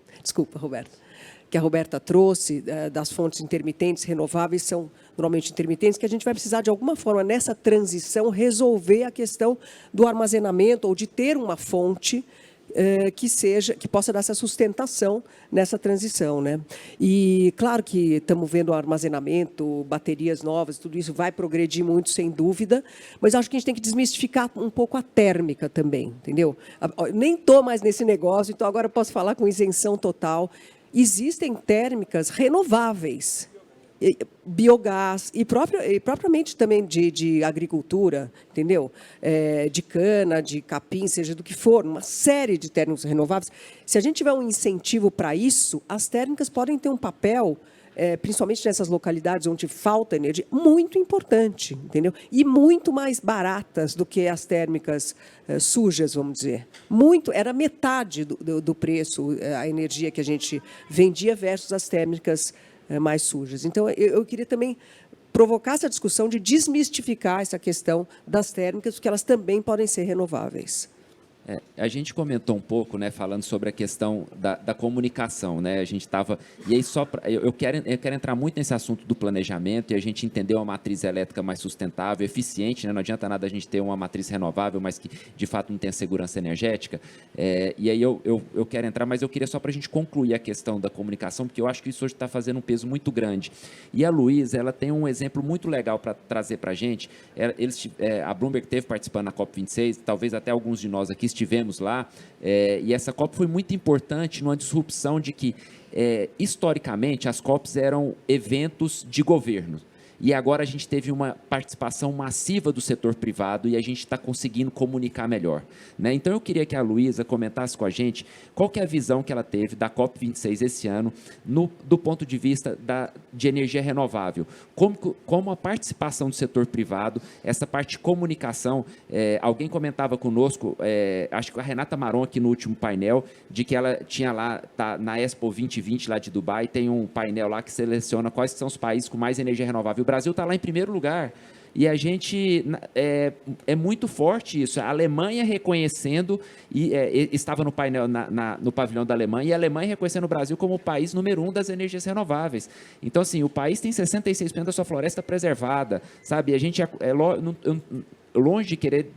que a Roberta trouxe, das fontes intermitentes, renováveis, são normalmente intermitentes, que a gente vai precisar, de alguma forma, nessa transição, resolver a questão do armazenamento ou de ter uma fonte que possa dar essa sustentação nessa transição, né? E claro que estamos vendo o armazenamento, baterias novas, tudo isso vai progredir muito, sem dúvida, mas acho que a gente tem que desmistificar um pouco a térmica também, entendeu? Nem estou mais nesse negócio, então agora eu posso falar com isenção total. Existem térmicas renováveis, biogás e propriamente também de agricultura, entendeu? De cana, de capim, seja do que for, uma série de térmicas renováveis. Se a gente tiver um incentivo para isso, as térmicas podem ter um papel, principalmente nessas localidades onde falta energia, muito importante, entendeu? E muito mais baratas do que as térmicas sujas, vamos dizer. Era metade do preço a energia que a gente vendia versus as térmicas mais sujas. Então, eu queria também provocar essa discussão de desmistificar essa questão das térmicas, porque elas também podem ser renováveis. A gente comentou um pouco, né, falando sobre a questão da comunicação, né? A gente estava... E aí, eu quero entrar muito nesse assunto do planejamento e a gente entender uma matriz elétrica mais sustentável, eficiente, né? Não adianta nada a gente ter uma matriz renovável, mas que, de fato, não tenha segurança energética. E aí eu quero entrar, mas eu queria só para a gente concluir a questão da comunicação, porque eu acho que isso hoje está fazendo um peso muito grande. E a Luísa, ela tem um exemplo muito legal para trazer para a gente. A Bloomberg esteve participando na COP26, talvez até alguns de nós aqui estivemos lá, e essa COP foi muito importante numa disrupção de que, historicamente, as COPs eram eventos de governo. E agora a gente teve uma participação massiva do setor privado e a gente está conseguindo comunicar melhor, né? Então, eu queria que a Luísa comentasse com a gente qual que é a visão que ela teve da COP26 esse ano, do ponto de vista de energia renovável. Como a participação do setor privado, essa parte de comunicação, alguém comentava conosco, acho que a Renata Maron aqui no último painel, de que ela tinha lá, na Expo 2020 lá de Dubai, tem um painel lá que seleciona quais são os países com mais energia renovável. O Brasil está lá em primeiro lugar. e a gente é muito forte isso. A Alemanha reconhecendo, estava no painel no pavilhão da Alemanha, e a Alemanha reconhecendo o Brasil como o país número 1 das energias renováveis. Então, assim, o país tem 66% da sua floresta preservada, sabe? E a gente longe de querer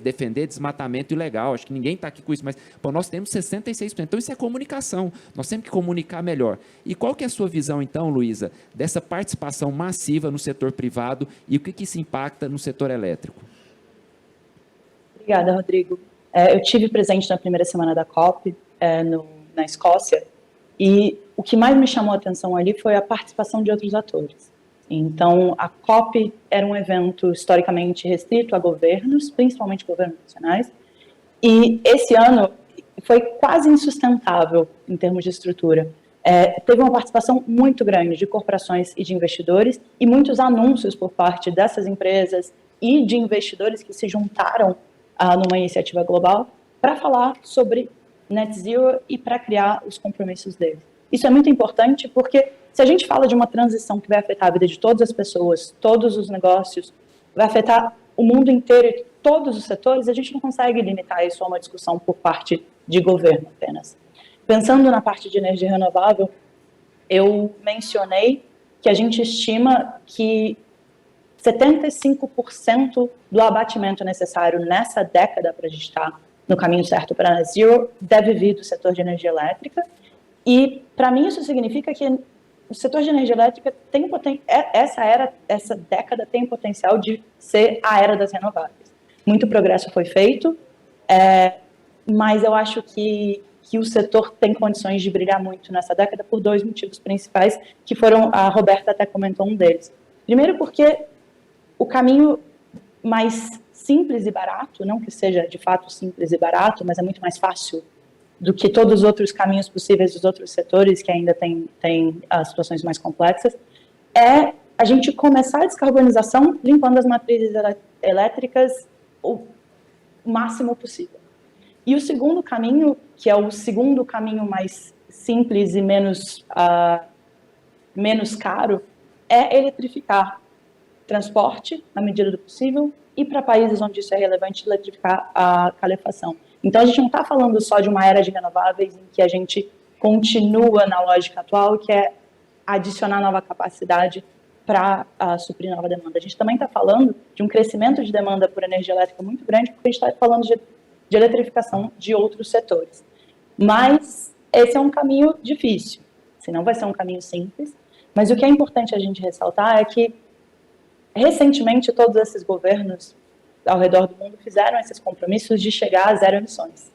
defender desmatamento ilegal, acho que ninguém está aqui com isso, mas nós temos 66%. Então, isso é comunicação, nós temos que comunicar melhor. E qual que é a sua visão, então, Luísa, dessa participação massiva no setor privado e o que isso impacta no setor elétrico? Obrigada, Rodrigo. Eu tive presente na primeira semana da COP, na Escócia, e o que mais me chamou a atenção ali foi a participação de outros atores. Então, a COP era um evento historicamente restrito a governos, principalmente governos nacionais, e esse ano foi quase insustentável em termos de estrutura. Teve uma participação muito grande de corporações e de investidores, e muitos anúncios por parte dessas empresas e de investidores que se juntaram numa iniciativa global para falar sobre net zero e para criar os compromissos deles. Isso é muito importante porque se a gente fala de uma transição que vai afetar a vida de todas as pessoas, todos os negócios, vai afetar o mundo inteiro e todos os setores, a gente não consegue limitar isso a uma discussão por parte de governo apenas. Pensando na parte de energia renovável, eu mencionei que a gente estima que 75% do abatimento necessário nessa década para a gente estar no caminho certo para net zero deve vir do setor de energia elétrica. E, para mim, isso significa que o setor de energia elétrica tem essa década tem potencial de ser a era das renováveis. Muito progresso foi feito, mas eu acho que o setor tem condições de brilhar muito nessa década por 2 motivos principais, que foram, a Roberta até comentou um deles. Primeiro, porque o caminho mais simples e barato, não que seja de fato simples e barato, mas é muito mais fácil do que todos os outros caminhos possíveis dos outros setores que ainda têm as situações mais complexas, é a gente começar a descarbonização limpando as matrizes elétricas o máximo possível. E o segundo caminho, que é o segundo caminho mais simples e menos caro, é eletrificar transporte, na medida do possível, e para países onde isso é relevante, eletrificar a calefação. Então, a gente não está falando só de uma era de renováveis em que a gente continua na lógica atual, que é adicionar nova capacidade para suprir nova demanda. A gente também está falando de um crescimento de demanda por energia elétrica muito grande, porque a gente está falando de eletrificação de outros setores. Mas esse é um caminho difícil, assim, não vai ser um caminho simples, mas o que é importante a gente ressaltar é que, recentemente, todos esses governos ao redor do mundo fizeram esses compromissos de chegar a zero emissões.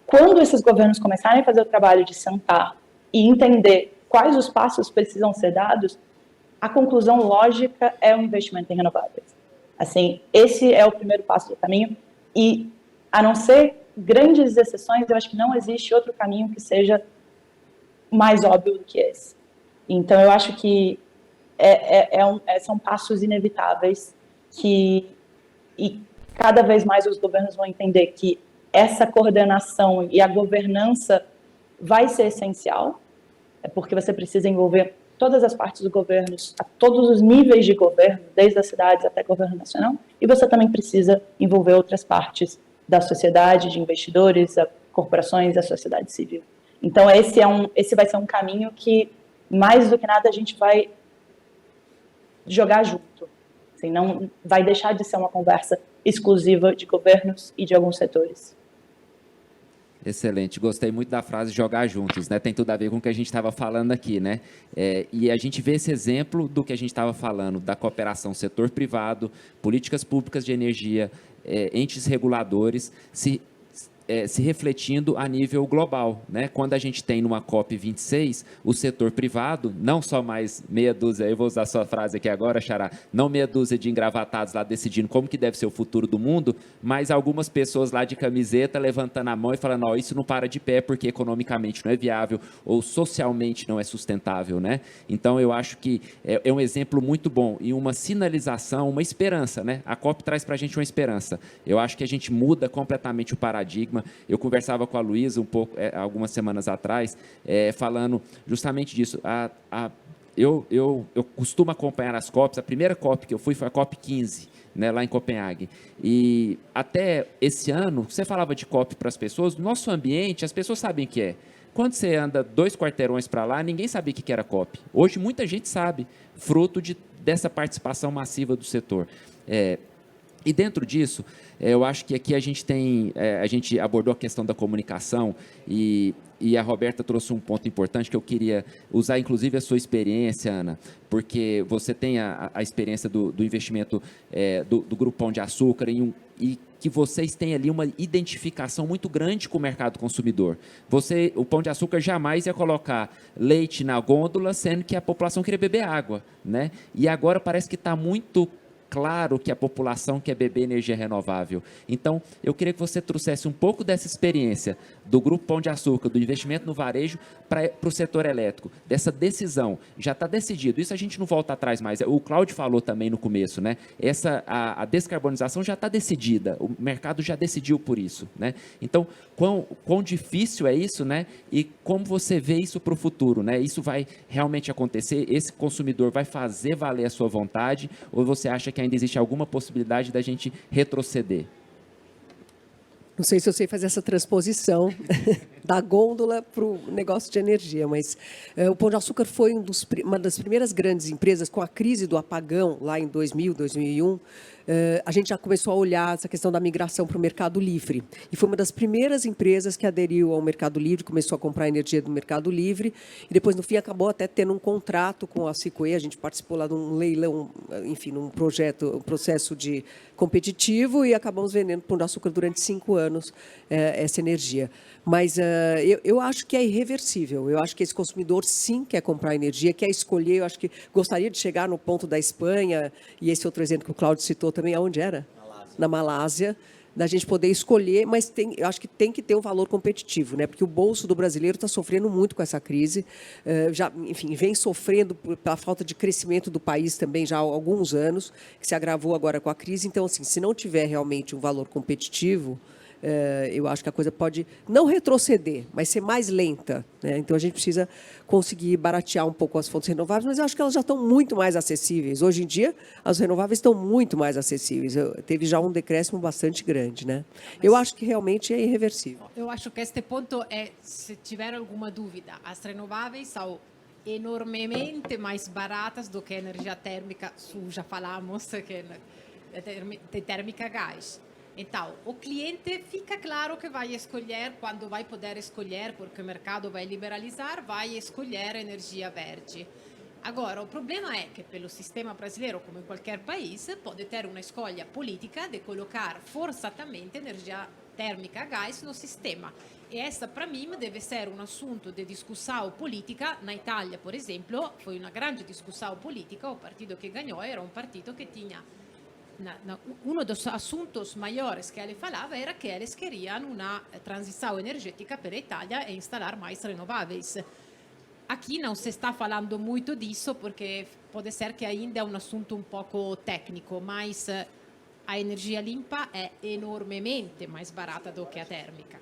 Quando esses governos começarem a fazer o trabalho de sentar e entender quais os passos precisam ser dados, a conclusão lógica é o investimento em renováveis. Assim, esse é o primeiro passo do caminho e, a não ser grandes exceções, eu acho que não existe outro caminho que seja mais óbvio do que esse. Então, eu acho que são passos inevitáveis e cada vez mais os governos vão entender que essa coordenação e a governança vai ser essencial, porque você precisa envolver todas as partes do governo, a todos os níveis de governo, desde as cidades até o governo nacional, e você também precisa envolver outras partes da sociedade, de investidores, corporações e a sociedade civil. Então, esse vai ser um caminho que, mais do que nada, a gente vai jogar junto. Assim, não vai deixar de ser uma conversa exclusiva de governos e de alguns setores. Excelente, gostei muito da frase jogar juntos, né? Tem tudo a ver com o que a gente estava falando aqui, né? E a gente vê esse exemplo do que a gente estava falando, da cooperação setor privado, políticas públicas de energia, entes reguladores, se refletindo a nível global, né? Quando a gente tem numa COP26 o setor privado, não só mais meia dúzia, eu vou usar a sua frase aqui agora, Xará, não meia dúzia de engravatados lá decidindo como que deve ser o futuro do mundo, mas algumas pessoas lá de camiseta levantando a mão e falando, ó, isso não para de pé porque economicamente não é viável ou socialmente não é sustentável, né? Então eu acho que é um exemplo muito bom e uma sinalização, uma esperança, né? A COP traz para a gente uma esperança. Eu acho que a gente muda completamente o paradigma. Eu conversava com a Luísa um pouco, algumas semanas atrás, falando justamente disso. eu costumo acompanhar as COPs. A primeira COP que eu fui foi a COP 15, né, lá em Copenhague. E até esse ano, você falava de COP para as pessoas, no nosso ambiente, as pessoas sabem o que é. Quando você anda 2 quarteirões para lá, ninguém sabia o que era COP. Hoje, muita gente sabe, fruto dessa participação massiva do setor. E dentro disso, eu acho que aqui a gente abordou a questão da comunicação e a Roberta trouxe um ponto importante que eu queria usar, inclusive, a sua experiência, Ana, porque você tem a experiência do investimento do Grupo Pão de Açúcar e que vocês têm ali uma identificação muito grande com o mercado consumidor. O Pão de Açúcar jamais ia colocar leite na gôndola, sendo que a população queria beber água, né? E agora parece que está muito claro que a população quer beber energia renovável. Então, eu queria que você trouxesse um pouco dessa experiência do Grupo Pão de Açúcar, do investimento no varejo para o setor elétrico, dessa decisão. Já está decidido, isso a gente não volta atrás mais. O Cláudio falou também no começo, né? A descarbonização já está decidida, o mercado já decidiu por isso, né? Então, quão difícil é isso, né? E como você vê isso para o futuro, né? Isso vai realmente acontecer? Esse consumidor vai fazer valer a sua vontade ou você acha que ainda existe alguma possibilidade da gente retroceder? Não sei se eu sei fazer essa transposição da gôndola para o negócio de energia, mas o Pão de Açúcar foi uma das primeiras grandes empresas, com a crise do apagão, lá em 2000, 2001, a gente já começou a olhar essa questão da migração para o Mercado Livre. E foi uma das primeiras empresas que aderiu ao Mercado Livre, começou a comprar energia do Mercado Livre, e depois, no fim, acabou até tendo um contrato com a Cicoe. A gente participou lá de um leilão, enfim, num processo de competitivo, e acabamos vendendo Pão de Açúcar durante 5 anos essa energia. Mas eu acho que é irreversível. Eu acho que esse consumidor, sim, quer comprar energia, quer escolher. Eu acho que gostaria de chegar no ponto da Espanha, e esse outro exemplo que o Cláudio citou também, aonde era? Na Malásia, da gente poder escolher, mas eu acho que tem que ter um valor competitivo, né? Porque o bolso do brasileiro está sofrendo muito com essa crise, enfim, vem sofrendo pela falta de crescimento do país também já há alguns anos, que se agravou agora com a crise. Então, assim, se não tiver realmente um valor competitivo, eu acho que a coisa pode não retroceder, mas ser mais lenta, né? Então, a gente precisa conseguir baratear um pouco as fontes renováveis, mas eu acho que elas já estão muito mais acessíveis. Hoje em dia, as renováveis estão muito mais acessíveis. Teve já um decréscimo bastante grande, né? Eu acho que realmente é irreversível. Eu acho que este ponto se tiver alguma dúvida, as renováveis são enormemente mais baratas do que a energia térmica, já falamos, que é térmica a gás. Então, o cliente fica claro que vai escolher, quando vai poder escolher, porque o mercado vai liberalizar, vai escolher energia verde. Agora, o problema é que, pelo sistema brasileiro, como em qualquer país, pode ter uma escolha política de colocar forçatamente energia térmica a gás no sistema. E essa, para mim, deve ser um assunto de discussão política. Na Itália, por exemplo, foi uma grande discussão política. O partido que ganhou era um partido que tinha... Um dos assuntos maiores que ele falava era que eles queriam uma transição energética para a Itália e instalar mais renováveis. Aqui não se está falando muito disso, porque pode ser que ainda é um assunto um pouco técnico, mas a energia limpa é enormemente mais barata do que a térmica.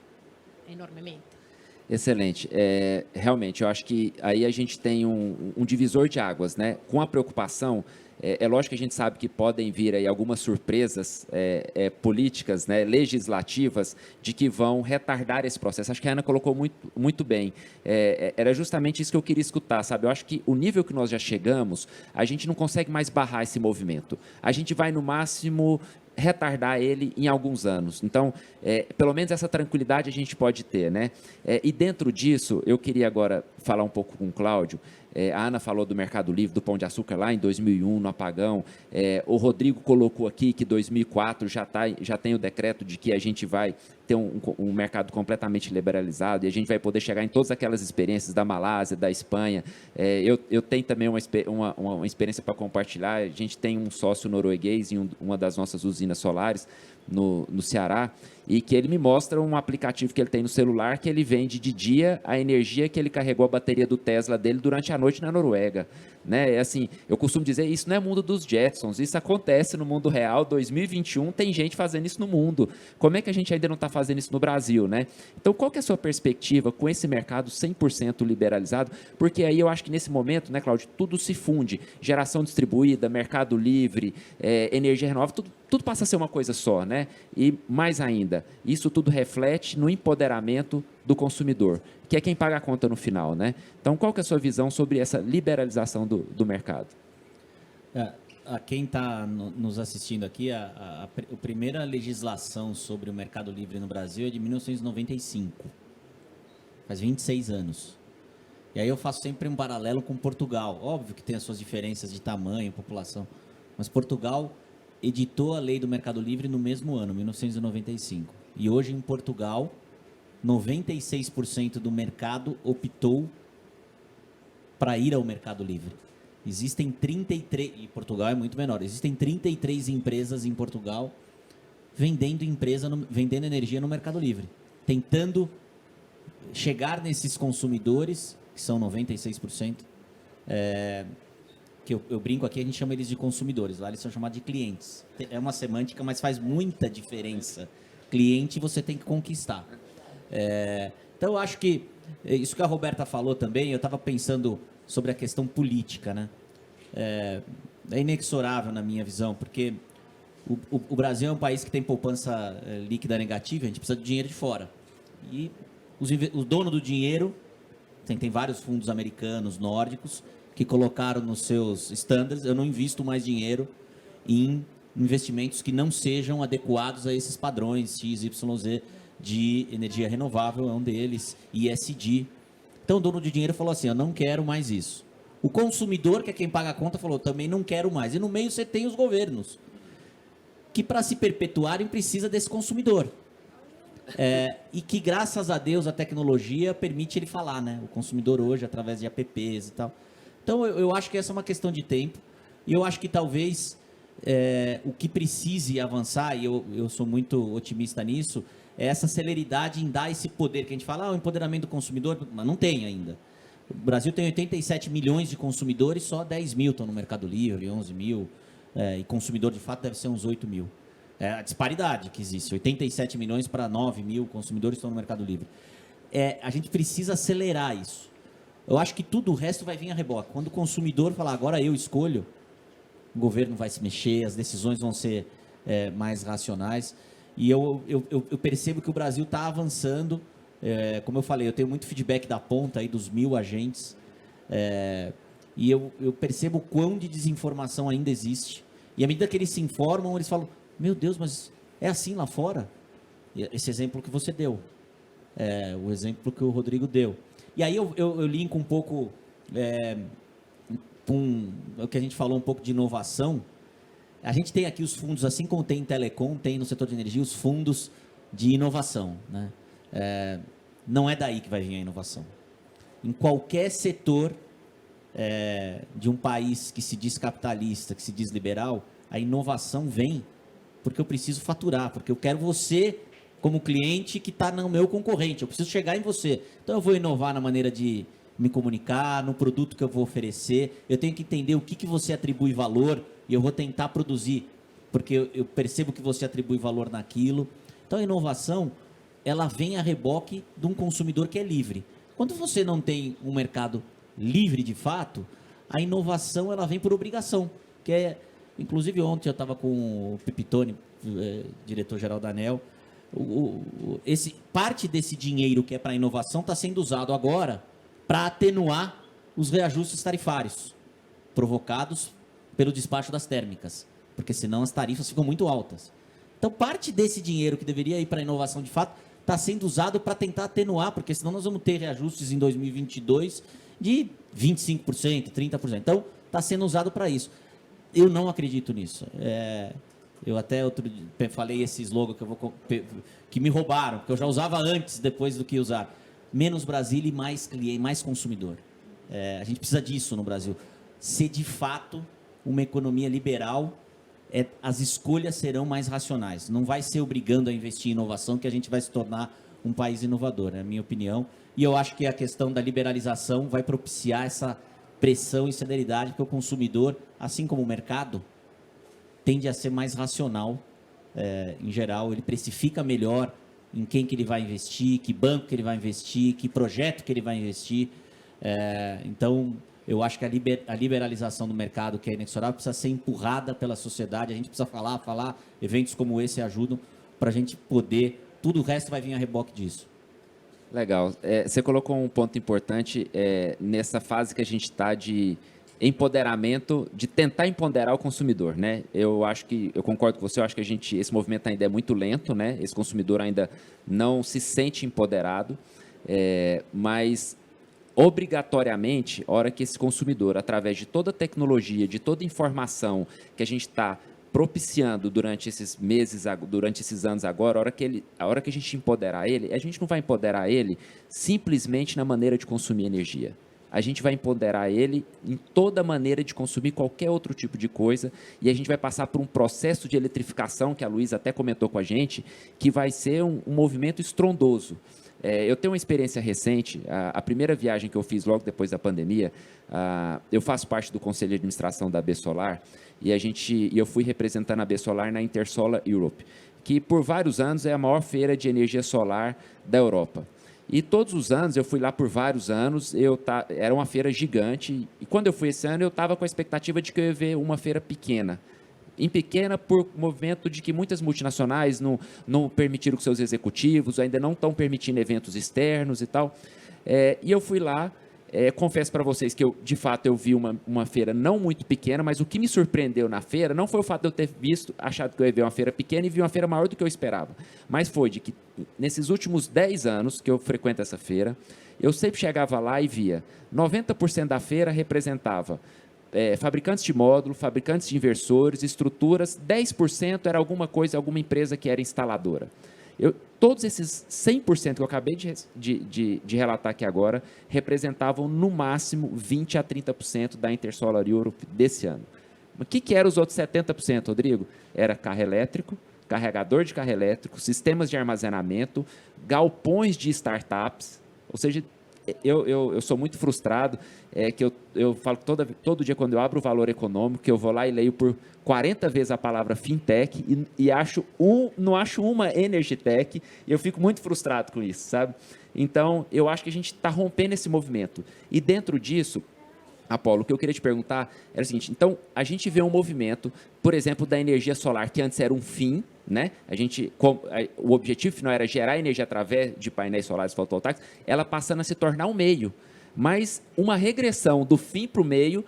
Enormemente. Excelente. Realmente, eu acho que aí a gente tem um divisor de águas, né? Com a preocupação, é lógico que a gente sabe que podem vir aí algumas surpresas políticas, né, legislativas, de que vão retardar esse processo. Acho que a Ana colocou muito bem. Era justamente isso que eu queria escutar, sabe? Eu acho que o nível que nós já chegamos, a gente não consegue mais barrar esse movimento. A gente vai, no máximo, retardar ele em alguns anos. Então, pelo menos essa tranquilidade a gente pode ter, né? E dentro disso, eu queria agora falar um pouco com o Cláudio. A Ana falou do Mercado Livre, do Pão de Açúcar lá em 2001, no apagão. O Rodrigo colocou aqui que 2004 já tem o decreto de que a gente vai ter um mercado completamente liberalizado e a gente vai poder chegar em todas aquelas experiências da Malásia, da Espanha. Eu tenho também uma experiência para compartilhar. A gente tem um sócio norueguês em uma das nossas usinas solares, no Ceará, e que ele me mostra um aplicativo que ele tem no celular que ele vende de dia a energia que ele carregou a bateria do Tesla dele durante a noite na Noruega. Né? Assim, eu costumo dizer, isso não é mundo dos Jetsons, isso acontece no mundo real, 2021, tem gente fazendo isso no mundo. Como é que a gente ainda não está fazendo isso no Brasil, né? Então, qual que é a sua perspectiva com esse mercado 100% liberalizado? Porque aí eu acho que nesse momento, né, Cláudio, tudo se funde. Geração distribuída, mercado livre, energia renovável, tudo passa a ser uma coisa só, né? E mais ainda, isso tudo reflete no empoderamento do consumidor, que é quem paga a conta no final, né? Então, qual que é a sua visão sobre essa liberalização do mercado? A quem está nos assistindo aqui, a primeira legislação sobre o mercado livre no Brasil é de 1995. Faz 26 anos. E aí eu faço sempre um paralelo com Portugal. Óbvio que tem as suas diferenças de tamanho, população. Mas Portugal editou a lei do mercado livre no mesmo ano, 1995. E hoje em Portugal, 96% do mercado optou para ir ao mercado livre. Existem 33, e Portugal é muito menor, existem 33 empresas em Portugal vendendo energia no mercado livre, tentando chegar nesses consumidores, que são 96%, que eu brinco aqui, a gente chama eles de consumidores, lá eles são chamados de clientes. É uma semântica, mas faz muita diferença. Cliente você tem que conquistar. Então eu acho que isso que a Roberta falou também, eu estava pensando sobre a questão política, né? É inexorável na minha visão, porque o Brasil é um país que tem poupança líquida negativa, a gente precisa de dinheiro de fora. E o dono do dinheiro, tem vários fundos americanos, nórdicos, que colocaram nos seus standards, eu não invisto mais dinheiro em investimentos que não sejam adequados a esses padrões X, Y, Z de energia renovável, é um deles, ESG. Então o dono de dinheiro falou assim, eu não quero mais isso. O consumidor, que é quem paga a conta, falou, também não quero mais. E no meio você tem os governos, que para se perpetuarem precisa desse consumidor. E que graças a Deus a tecnologia permite ele falar, né? O consumidor hoje, através de apps e tal. Então eu acho que essa é uma questão de tempo. E eu acho que talvez o que precise avançar, e eu sou muito otimista nisso, é essa celeridade em dar esse poder, que a gente fala, o empoderamento do consumidor, mas não tem ainda. O Brasil tem 87 milhões de consumidores, só 10 mil estão no Mercado Livre, 11 mil, e consumidor de fato deve ser uns 8 mil. É a disparidade que existe, 87 milhões para 9 mil consumidores estão no Mercado Livre. A gente precisa acelerar isso. Eu acho que tudo o resto vai vir a reboque. Quando o consumidor falar, agora eu escolho, o governo vai se mexer, as decisões vão ser mais racionais. E eu percebo que o Brasil está avançando. Como eu falei, eu tenho muito feedback da ponta, aí, dos 1000 agentes. E eu percebo o quão de desinformação ainda existe. E à medida que eles se informam, eles falam, meu Deus, mas é assim lá fora? Esse exemplo que você deu. O exemplo que o Rodrigo deu. E aí eu linko um pouco com o que a gente falou um pouco de inovação. A gente tem aqui os fundos, assim como tem em telecom, tem no setor de energia, os fundos de inovação, né? Não é daí que vai vir a inovação. Em qualquer setor de um país que se diz capitalista, que se diz liberal, a inovação vem porque eu preciso faturar, porque eu quero você como cliente que está no meu concorrente, eu preciso chegar em você. Então eu vou inovar na maneira de me comunicar, no produto que eu vou oferecer, eu tenho que entender o que você atribui valor e eu vou tentar produzir, porque eu percebo que você atribui valor naquilo. Então a inovação, ela vem a reboque de um consumidor que é livre. Quando você não tem um mercado livre de fato, a inovação ela vem por obrigação, que inclusive ontem eu estava com o Pipitone, diretor-geral da ANEEL, parte desse dinheiro que é para a inovação está sendo usado agora para atenuar os reajustes tarifários provocados pelo despacho das térmicas, porque senão as tarifas ficam muito altas. Então, parte desse dinheiro que deveria ir para a inovação de fato está sendo usado para tentar atenuar, porque senão nós vamos ter reajustes em 2022 de 25%, 30%. Então, está sendo usado para isso. Eu não acredito nisso. Eu até outro dia falei esse slogan que me roubaram, porque eu já usava antes, depois do que usar. Menos Brasília e mais cliente, mais consumidor. A gente precisa disso no Brasil. Ser de fato uma economia liberal, as escolhas serão mais racionais. Não vai ser obrigando a investir em inovação que a gente vai se tornar um país inovador, é a minha opinião. E eu acho que a questão da liberalização vai propiciar essa pressão e celeridade, porque o consumidor, assim como o mercado, tende a ser mais racional, em geral, ele precifica melhor em quem que ele vai investir, que banco que ele vai investir, que projeto que ele vai investir. Então, eu acho que a liberalização do mercado, que é inexorável, precisa ser empurrada pela sociedade. A gente precisa falar. Eventos como esse ajudam para a gente poder... Tudo o resto vai vir a reboque disso. Legal. Você colocou um ponto importante nessa fase que a gente está de empoderamento, de tentar empoderar o consumidor, né? Eu concordo com você, eu acho que esse movimento ainda é muito lento, né? Esse consumidor ainda não se sente empoderado, mas obrigatoriamente, a hora que esse consumidor, através de toda a tecnologia, de toda a informação que a gente está propiciando durante esses meses, durante esses anos agora, a hora que a gente empoderar ele, a gente não vai empoderar ele simplesmente na maneira de consumir energia. A gente vai empoderar ele em toda maneira de consumir qualquer outro tipo de coisa e a gente vai passar por um processo de eletrificação, que a Luísa até comentou com a gente, que vai ser um movimento estrondoso. Eu tenho uma experiência recente, a primeira viagem que eu fiz logo depois da pandemia, eu faço parte do conselho de administração da Besolar e eu fui representando a Besolar na Intersolar Europe, que por vários anos é a maior feira de energia solar da Europa. E todos os anos, eu fui lá por vários anos, era uma feira gigante, e quando eu fui esse ano, eu estava com a expectativa de que eu ia ver uma feira pequena. Em pequena, por movimento de que muitas multinacionais não permitiram que seus executivos, ainda não estão permitindo eventos externos e tal. E eu fui lá, confesso para vocês que de fato eu vi uma feira não muito pequena, mas o que me surpreendeu na feira não foi o fato de eu ter achado que eu ia ver uma feira pequena e vi uma feira maior do que eu esperava, mas foi de que nesses últimos 10 anos que eu frequento essa feira, eu sempre chegava lá e via 90% da feira representava fabricantes de módulo, fabricantes de inversores, estruturas, 10% era alguma empresa que era instaladora. Todos esses 100% que eu acabei de relatar aqui agora representavam no máximo 20% a 30% da Intersolar Europe desse ano. O que eram os outros 70%, Rodrigo? Era carro elétrico, carregador de carro elétrico, sistemas de armazenamento, galpões de startups, ou seja, eu sou muito frustrado, que eu falo todo dia quando eu abro o Valor Econômico, que eu vou lá e leio por 40 vezes a palavra fintech e não acho uma energy tech, e eu fico muito frustrado com isso, sabe? Então, eu acho que a gente está rompendo esse movimento. E dentro disso, Apolo, o que eu queria te perguntar era o seguinte, então, a gente vê um movimento, por exemplo, da energia solar, que antes era um fim, né? O objetivo final era gerar energia através de painéis solares fotovoltaicos, ela passando a se tornar um meio. Mas uma regressão do fim para o meio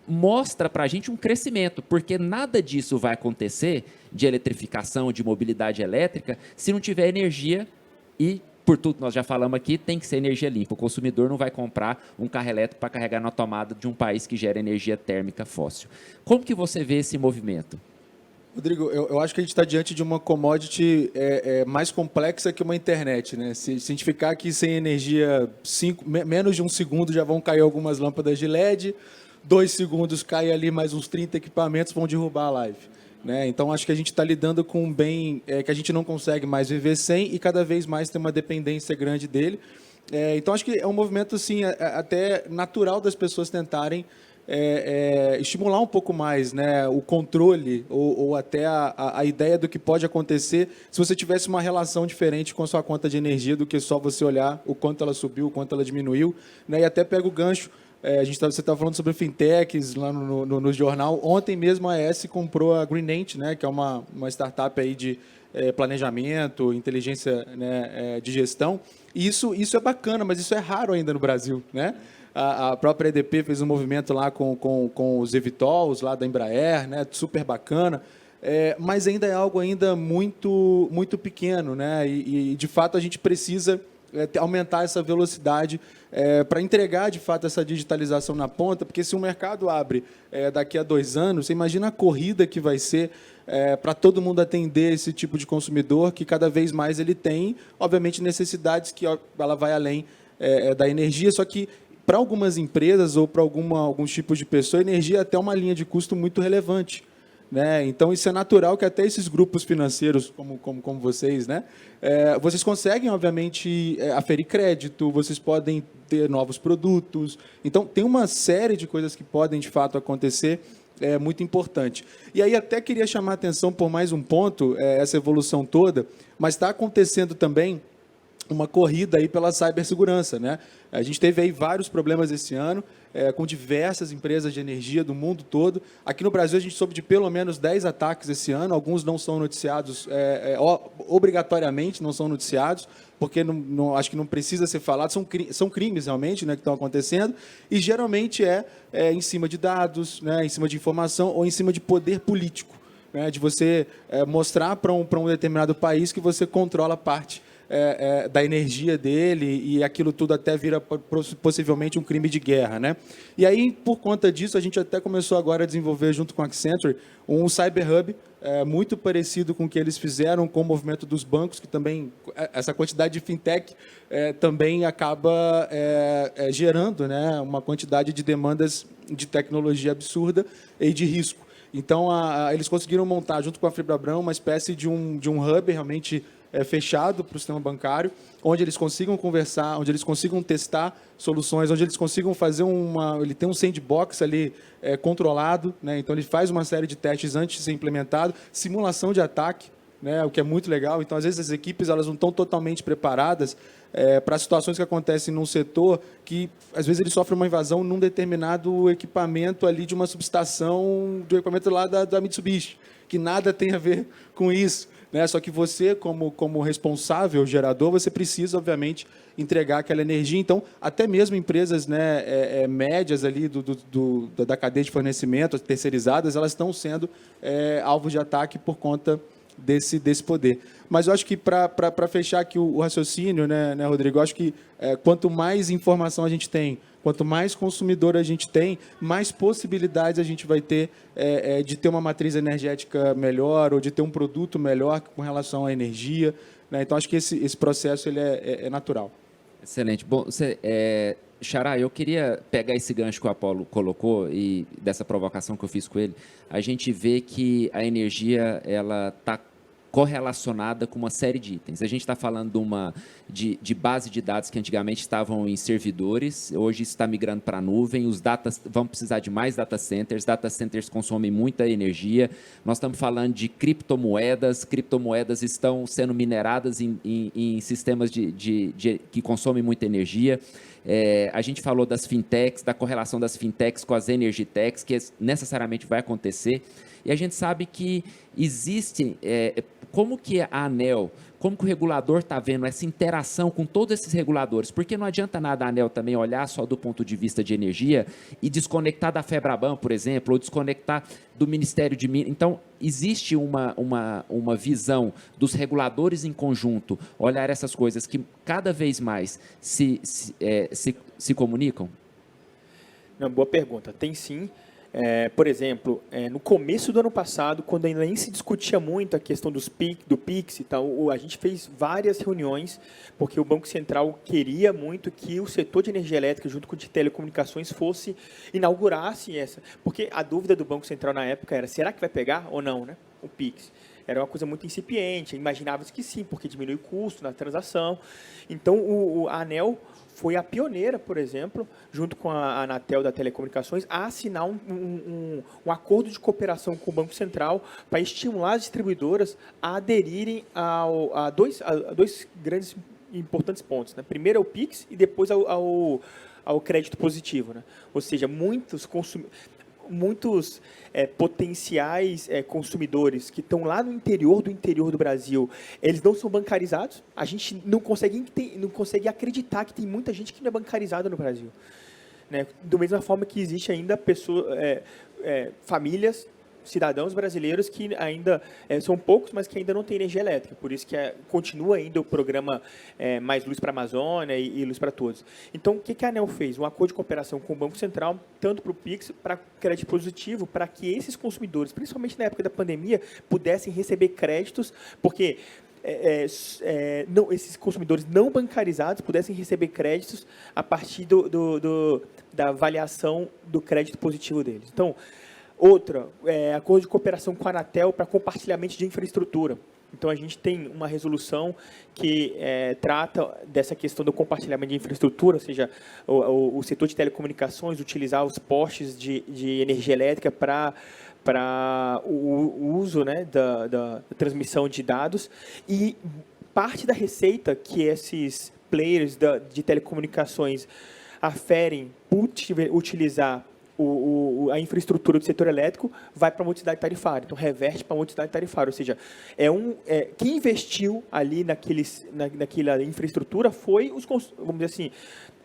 mostra para a gente um crescimento, porque nada disso vai acontecer de eletrificação, de mobilidade elétrica, se não tiver energia e, por tudo que nós já falamos aqui, tem que ser energia limpa. O consumidor não vai comprar um carro elétrico para carregar na tomada de um país que gera energia térmica fóssil. Como que você vê esse movimento? Rodrigo, eu acho que a gente está diante de uma commodity mais complexa que uma internet, né? Se a gente ficar aqui sem energia, menos de um segundo já vão cair algumas lâmpadas de LED, 2 segundos cai ali mais uns 30 equipamentos, vão derrubar a live. Né? Então, acho que a gente está lidando com um bem que a gente não consegue mais viver sem e cada vez mais tem uma dependência grande dele. Então, acho que é um movimento assim, até natural das pessoas tentarem estimular um pouco mais, né, o controle ou até a ideia do que pode acontecer se você tivesse uma relação diferente com a sua conta de energia do que só você olhar o quanto ela subiu, o quanto ela diminuiu. Né? E até pega o gancho. Você estava falando sobre fintechs lá no jornal. Ontem mesmo a AES comprou a Greenent, né, que é uma startup aí de planejamento, inteligência, né, de gestão. E isso é bacana, mas isso é raro ainda no Brasil. Né? A própria EDP fez um movimento lá com os eVTOLs lá da Embraer, né, super bacana. Mas ainda é algo ainda muito, muito pequeno. Né? E, de fato, a gente precisa aumentar essa velocidade para entregar, de fato, essa digitalização na ponta, porque se o mercado abre daqui a 2 anos, você imagina a corrida que vai ser para todo mundo atender esse tipo de consumidor, que cada vez mais ele tem, obviamente, necessidades que ela vai além da energia, só que para algumas empresas ou para alguns tipos de pessoa, a energia é até uma linha de custo muito relevante. Né? Então, isso é natural que até esses grupos financeiros, como vocês, né? Vocês conseguem, obviamente, aferir crédito, vocês podem ter novos produtos. Então, tem uma série de coisas que podem, de fato, acontecer muito importante. E aí até queria chamar a atenção por mais um ponto, essa evolução toda, mas está acontecendo também uma corrida aí pela cibersegurança, né? A gente teve aí vários problemas esse ano, com diversas empresas de energia do mundo todo. Aqui no Brasil, a gente soube de pelo menos 10 ataques esse ano. Alguns não são noticiados, obrigatoriamente não são noticiados, porque acho que não precisa ser falado. São crimes, realmente, né, que estão acontecendo. E, geralmente, em cima de dados, né, em cima de informação ou em cima de poder político, né, de você mostrar para um determinado país que você controla parte da energia dele, e aquilo tudo até vira possivelmente um crime de guerra, né? E aí, por conta disso, a gente até começou agora a desenvolver, junto com a Accenture, um Cyber Hub muito parecido com o que eles fizeram com o movimento dos bancos, que também, essa quantidade de fintech também acaba gerando, né, uma quantidade de demandas de tecnologia absurda e de risco. Então, eles conseguiram montar, junto com a Febraban, uma espécie de um hub realmente fechado para o sistema bancário, onde eles consigam conversar, onde eles consigam testar soluções, onde eles consigam fazer ele tem um sandbox ali controlado, né? Então ele faz uma série de testes antes de ser implementado, simulação de ataque, né? O que é muito legal. Então, às vezes, as equipes elas não estão totalmente preparadas para situações que acontecem num setor que, às vezes, ele sofre uma invasão num determinado equipamento ali de uma subestação, do equipamento lá da Mitsubishi, que nada tem a ver com isso, né? Só que você, como responsável gerador, você precisa, obviamente, entregar aquela energia. Então, até mesmo empresas, né, médias ali da cadeia de fornecimento, terceirizadas, elas estão sendo alvo de ataque por conta desse poder. Mas eu acho que, para fechar aqui o raciocínio, né, Rodrigo, eu acho que quanto mais informação a gente tem, quanto mais consumidor a gente tem, mais possibilidades a gente vai ter de ter uma matriz energética melhor ou de ter um produto melhor com relação à energia, né? Então, acho que esse processo ele é natural. Excelente. Bom, Xará, eu queria pegar esse gancho que o Apolo colocou e dessa provocação que eu fiz com ele. A gente vê que a energia ela está correlacionada com uma série de itens. A gente está falando de base de dados que antigamente estavam em servidores, hoje está migrando para a nuvem, os datas vão precisar de mais data centers consomem muita energia, nós estamos falando de criptomoedas estão sendo mineradas em sistemas que consomem muita energia. A gente falou das fintechs, da correlação das fintechs com as energy techs, que necessariamente vai acontecer, e a gente sabe que existe, como que a ANEEL, como que o regulador está vendo essa interação com todos esses reguladores, porque não adianta nada a ANEEL também olhar só do ponto de vista de energia e desconectar da Febraban, por exemplo, ou desconectar do Ministério de Minas. Então, existe uma visão dos reguladores em conjunto, olhar essas coisas que cada vez mais se comunicam? Não, boa pergunta. Tem sim. Por exemplo, no começo do ano passado, quando ainda nem se discutia muito a questão do PIX e tal, a gente fez várias reuniões, porque o Banco Central queria muito que o setor de energia elétrica, junto com o de telecomunicações, inaugurasse essa. Porque a dúvida do Banco Central na época era, será que vai pegar ou não, né, o PIX? Era uma coisa muito incipiente, imaginava-se que sim, porque diminui o custo na transação. Então, a ANEEL foi a pioneira, por exemplo, junto com a Anatel da Telecomunicações, a assinar um acordo de cooperação com o Banco Central para estimular as distribuidoras a aderirem a dois grandes e importantes pontos, né? Primeiro é o PIX e depois ao crédito positivo, né? Ou seja, muitos potenciais consumidores que estão lá no interior do Brasil, eles não são bancarizados. A gente não consegue acreditar que tem muita gente que não é bancarizada no Brasil, né? Da mesma forma que existe ainda famílias, cidadãos brasileiros que ainda são poucos, mas que ainda não têm energia elétrica. Por isso que continua ainda o programa Mais Luz para a Amazônia e Luz para Todos. Então, o que a ANEEL fez? Um acordo de cooperação com o Banco Central, tanto para o PIX, para crédito positivo, para que esses consumidores, principalmente na época da pandemia, pudessem receber créditos, porque esses consumidores não bancarizados pudessem receber créditos a partir da avaliação do crédito positivo deles. Então, Outra, acordo de cooperação com a Anatel para compartilhamento de infraestrutura. Então, a gente tem uma resolução que trata dessa questão do compartilhamento de infraestrutura, ou seja, o setor de telecomunicações utilizar os postes de energia elétrica para o uso, né, da transmissão de dados. E parte da receita que esses players de telecomunicações aferem por utilizar a infraestrutura do setor elétrico vai para a multiplicidade tarifária, então reverte para a multiplicidade tarifária, ou seja, quem investiu ali naquela infraestrutura foi vamos dizer assim,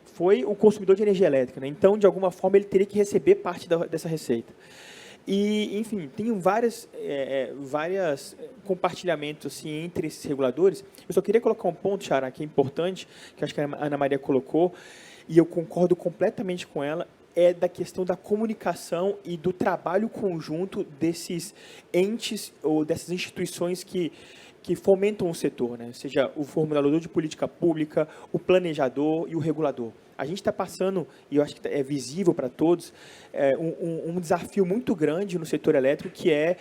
foi o consumidor de energia elétrica, né? Então, de alguma forma, ele teria que receber parte dessa receita. E, enfim, tem vários compartilhamentos assim, entre esses reguladores. Eu só queria colocar um ponto, Xará, que é importante, que acho que a Ana Maria colocou, e eu concordo completamente com ela, é da questão da comunicação e do trabalho conjunto desses entes ou dessas instituições que fomentam o setor, né? Ou seja, o formulador de política pública, o planejador e o regulador. A gente está passando, e eu acho que é visível para todos, um desafio muito grande no setor elétrico, que é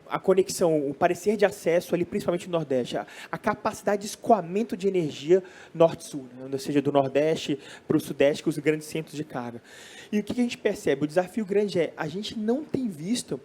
a conexão, o parecer de acesso ali, principalmente no Nordeste, a capacidade de escoamento de energia Norte-Sul, né? Ou seja, do Nordeste para o Sudeste, com os grandes centros de carga. E o que a gente percebe? O desafio grande a gente não tem visto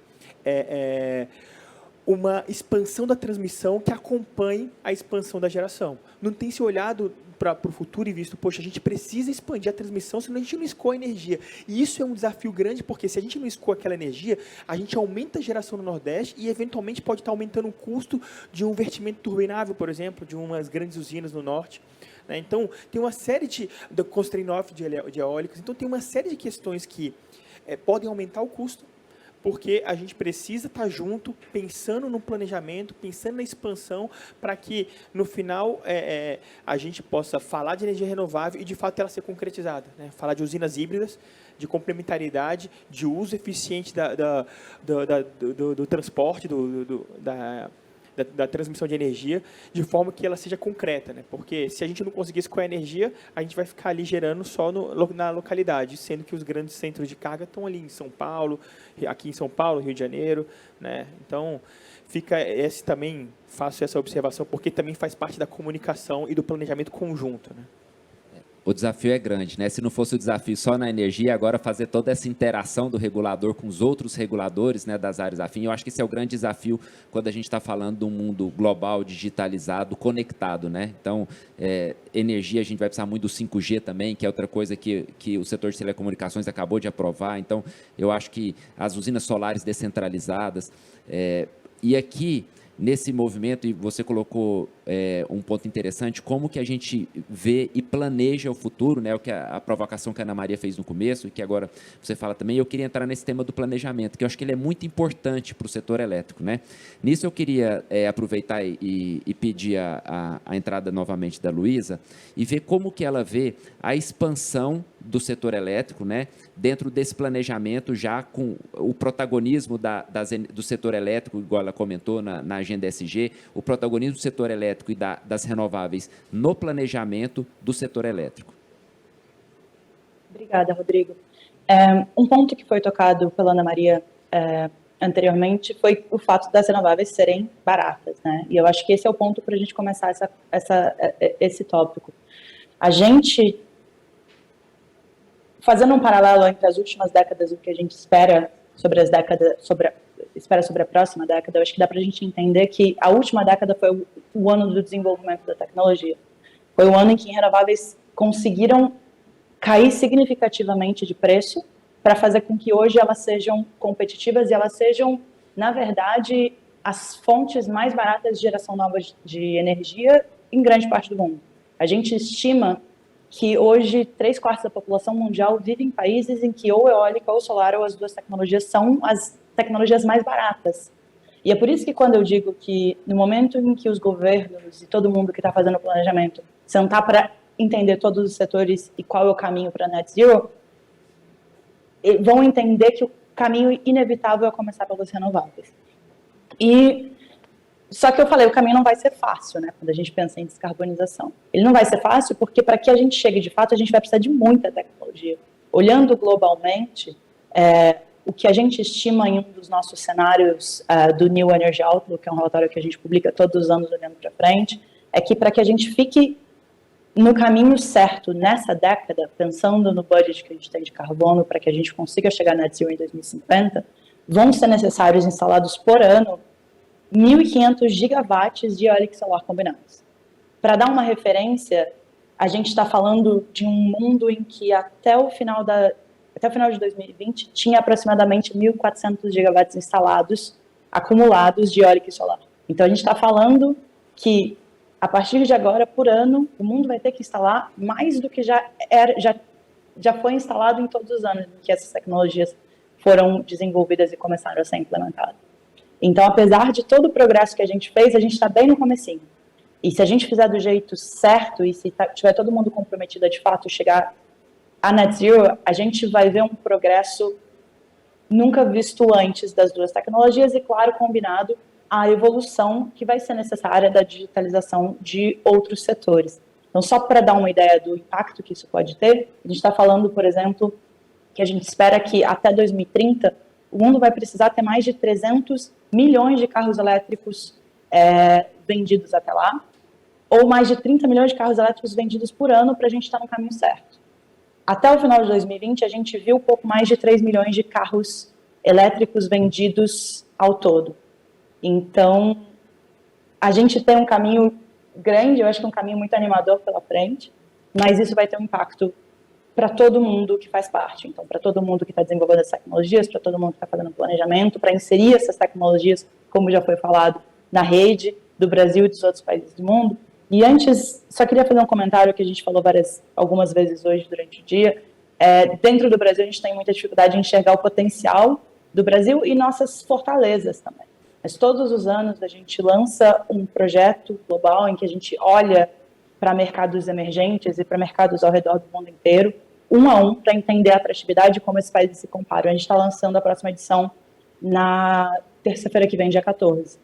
uma expansão da transmissão que acompanhe a expansão da geração. Não tem se olhado para o futuro e visto, poxa, a gente precisa expandir a transmissão, senão a gente não escoa a energia. E isso é um desafio grande, porque se a gente não escoa aquela energia, a gente aumenta a geração no Nordeste e, eventualmente, pode estar aumentando o custo de um vertimento turbinável, por exemplo, de umas grandes usinas no Norte. Né? Então, tem uma série de constraint-off de eólicas, então tem uma série de questões que podem aumentar o custo, porque a gente precisa estar junto, pensando no planejamento, pensando na expansão, para que, no final, a gente possa falar de energia renovável e, de fato, ela ser concretizada. Né? Falar de usinas híbridas, de complementaridade, de uso eficiente do transporte, da transmissão de energia, de forma que ela seja concreta, né? Porque se a gente não conseguir escoar energia, a gente vai ficar ali gerando só na localidade, sendo que os grandes centros de carga estão ali em São Paulo, aqui em São Paulo, Rio de Janeiro, né? Então, faço essa observação, porque também faz parte da comunicação e do planejamento conjunto, né? O desafio é grande, né? Se não fosse o desafio só na energia, agora fazer toda essa interação do regulador com os outros reguladores, né, das áreas afins, eu acho que esse é o grande desafio quando a gente está falando de um mundo global, digitalizado, conectado, né? Então, energia, a gente vai precisar muito do 5G também, que é outra coisa que o setor de telecomunicações acabou de aprovar. Então, eu acho que as usinas solares descentralizadas, e aqui, nesse movimento, e você colocou um ponto interessante, como que a gente vê e planeja o futuro, né? O que a provocação que a Ana Maria fez no começo, e que agora você fala também, eu queria entrar nesse tema do planejamento, que eu acho que ele é muito importante para o setor elétrico, né? Nisso eu queria aproveitar e pedir a entrada novamente da Luísa, e ver como que ela vê a expansão do setor elétrico, né? Dentro desse planejamento, já com o protagonismo do setor elétrico, igual ela comentou na agenda SG, o protagonismo do setor elétrico e das renováveis no planejamento do setor elétrico. Obrigada, Rodrigo. Um ponto que foi tocado pela Ana Maria anteriormente foi o fato das renováveis serem baratas, né? E eu acho que esse é o ponto para a gente começar esse tópico. A gente, fazendo um paralelo entre as últimas décadas e o que a gente espera sobre a próxima década, eu acho que dá para a gente entender que a última década foi o ano do desenvolvimento da tecnologia. Foi o ano em que renováveis conseguiram cair significativamente de preço para fazer com que hoje elas sejam competitivas e elas sejam, na verdade, as fontes mais baratas de geração nova de energia em grande parte do mundo. A gente estima que hoje 3/4 da população mundial vive em países em que ou eólica ou solar ou as duas tecnologias são as tecnologias mais baratas. E é por isso que quando eu digo que no momento em que os governos e todo mundo que está fazendo o planejamento sentar para entender todos os setores e qual é o caminho para net zero, vão entender que o caminho inevitável é começar pelas renováveis. Só que eu falei, o caminho não vai ser fácil, né, quando a gente pensa em descarbonização. Ele não vai ser fácil porque para que a gente chegue de fato, a gente vai precisar de muita tecnologia. Olhando globalmente, o que a gente estima em um dos nossos cenários do New Energy Outlook, que é um relatório que a gente publica todos os anos olhando para frente, é que para que a gente fique no caminho certo nessa década, pensando no budget que a gente tem de carbono, para que a gente consiga chegar net zero em 2050, vão ser necessários instalados por ano 1.500 gigawatts de eólica e solar combinados. Para dar uma referência, a gente está falando de um mundo em que até o final de 2020 tinha aproximadamente 1.400 gigawatts instalados, acumulados de eólica e solar. Então a gente está falando que a partir de agora, por ano, o mundo vai ter que instalar mais do que já foi instalado em todos os anos em que essas tecnologias foram desenvolvidas e começaram a ser implementadas. Então, apesar de todo o progresso que a gente fez, a gente está bem no comecinho. E se a gente fizer do jeito certo e se tiver todo mundo comprometido a, de fato, chegar a net zero, a gente vai ver um progresso nunca visto antes das duas tecnologias e, claro, combinado a evolução que vai ser necessária da digitalização de outros setores. Então, só para dar uma ideia do impacto que isso pode ter, a gente está falando, por exemplo, que a gente espera que até 2030 o mundo vai precisar ter mais de 300 milhões de carros elétricos vendidos até lá, ou mais de 30 milhões de carros elétricos vendidos por ano para a gente estar no caminho certo. Até o final de 2020, a gente viu pouco mais de 3 milhões de carros elétricos vendidos ao todo. Então, a gente tem um caminho grande, eu acho que um caminho muito animador pela frente, mas isso vai ter um impacto para todo mundo que faz parte. Então, para todo mundo que está desenvolvendo essas tecnologias, para todo mundo que está fazendo planejamento, para inserir essas tecnologias, como já foi falado, na rede do Brasil e dos outros países do mundo. E antes, só queria fazer um comentário que a gente falou algumas vezes hoje durante o dia. Dentro do Brasil, a gente tem muita dificuldade em enxergar o potencial do Brasil e nossas fortalezas também. Mas todos os anos a gente lança um projeto global em que a gente olha para mercados emergentes e para mercados ao redor do mundo inteiro, um a um, para entender a atratividade e como esses países se comparam. A gente está lançando a próxima edição na terça-feira que vem, dia 14.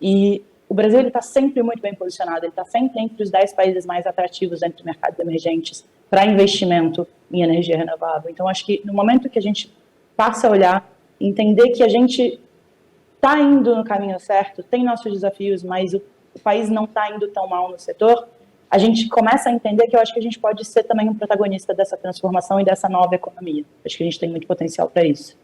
E o Brasil está sempre muito bem posicionado, ele está sempre entre os 10 países mais atrativos entre mercados emergentes para investimento em energia renovável. Então, acho que no momento que a gente passa a olhar, entender que a gente está indo no caminho certo, tem nossos desafios, mas o país não está indo tão mal no setor, a gente começa a entender que eu acho que a gente pode ser também um protagonista dessa transformação e dessa nova economia. Acho que a gente tem muito potencial para isso.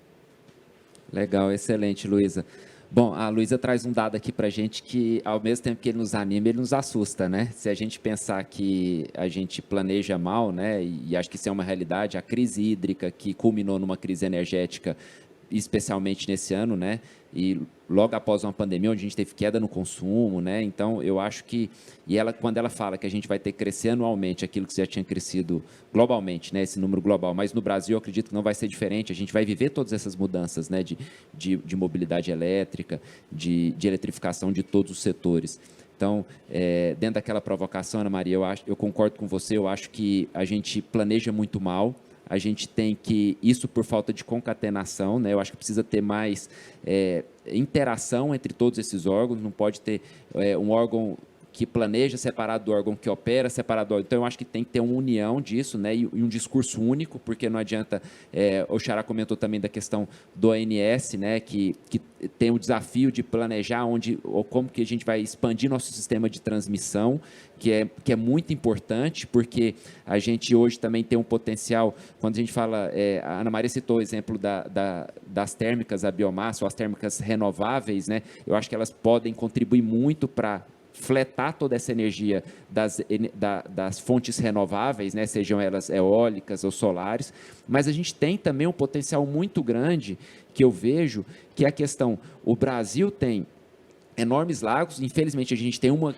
Legal, excelente, Luísa. Bom, a Luísa traz um dado aqui para a gente que, ao mesmo tempo que ele nos anima, ele nos assusta, né? Se a gente pensar que a gente planeja mal, né, e acho que isso é uma realidade, a crise hídrica que culminou numa crise energética, especialmente nesse ano, né, e logo após uma pandemia onde a gente teve queda no consumo, né, então eu acho que, quando ela fala que a gente vai ter que crescer anualmente aquilo que já tinha crescido globalmente, né, esse número global, mas no Brasil eu acredito que não vai ser diferente, a gente vai viver todas essas mudanças, né, de mobilidade elétrica, de eletrificação de todos os setores. Então, dentro daquela provocação, Ana Maria, eu concordo com você, eu acho que a gente planeja muito mal, a gente tem que, isso por falta de concatenação, né? Eu acho que precisa ter mais interação entre todos esses órgãos, não pode ter um órgão que planeja separado do órgão que opera, separado do órgão. Então, eu acho que tem que ter uma união disso, né? E um discurso único, porque não adianta... o Xará comentou também da questão do ONS, né? Que tem o desafio de planejar ou como que a gente vai expandir nosso sistema de transmissão, que é muito importante, porque a gente hoje também tem um potencial, quando a gente fala, a Ana Maria citou o exemplo das térmicas, a biomassa, ou as térmicas renováveis, né? Eu acho que elas podem contribuir muito para fletar toda essa energia das fontes renováveis, né, sejam elas eólicas ou solares, mas a gente tem também um potencial muito grande que eu vejo, que é a questão, o Brasil tem enormes lagos, infelizmente a gente tem uma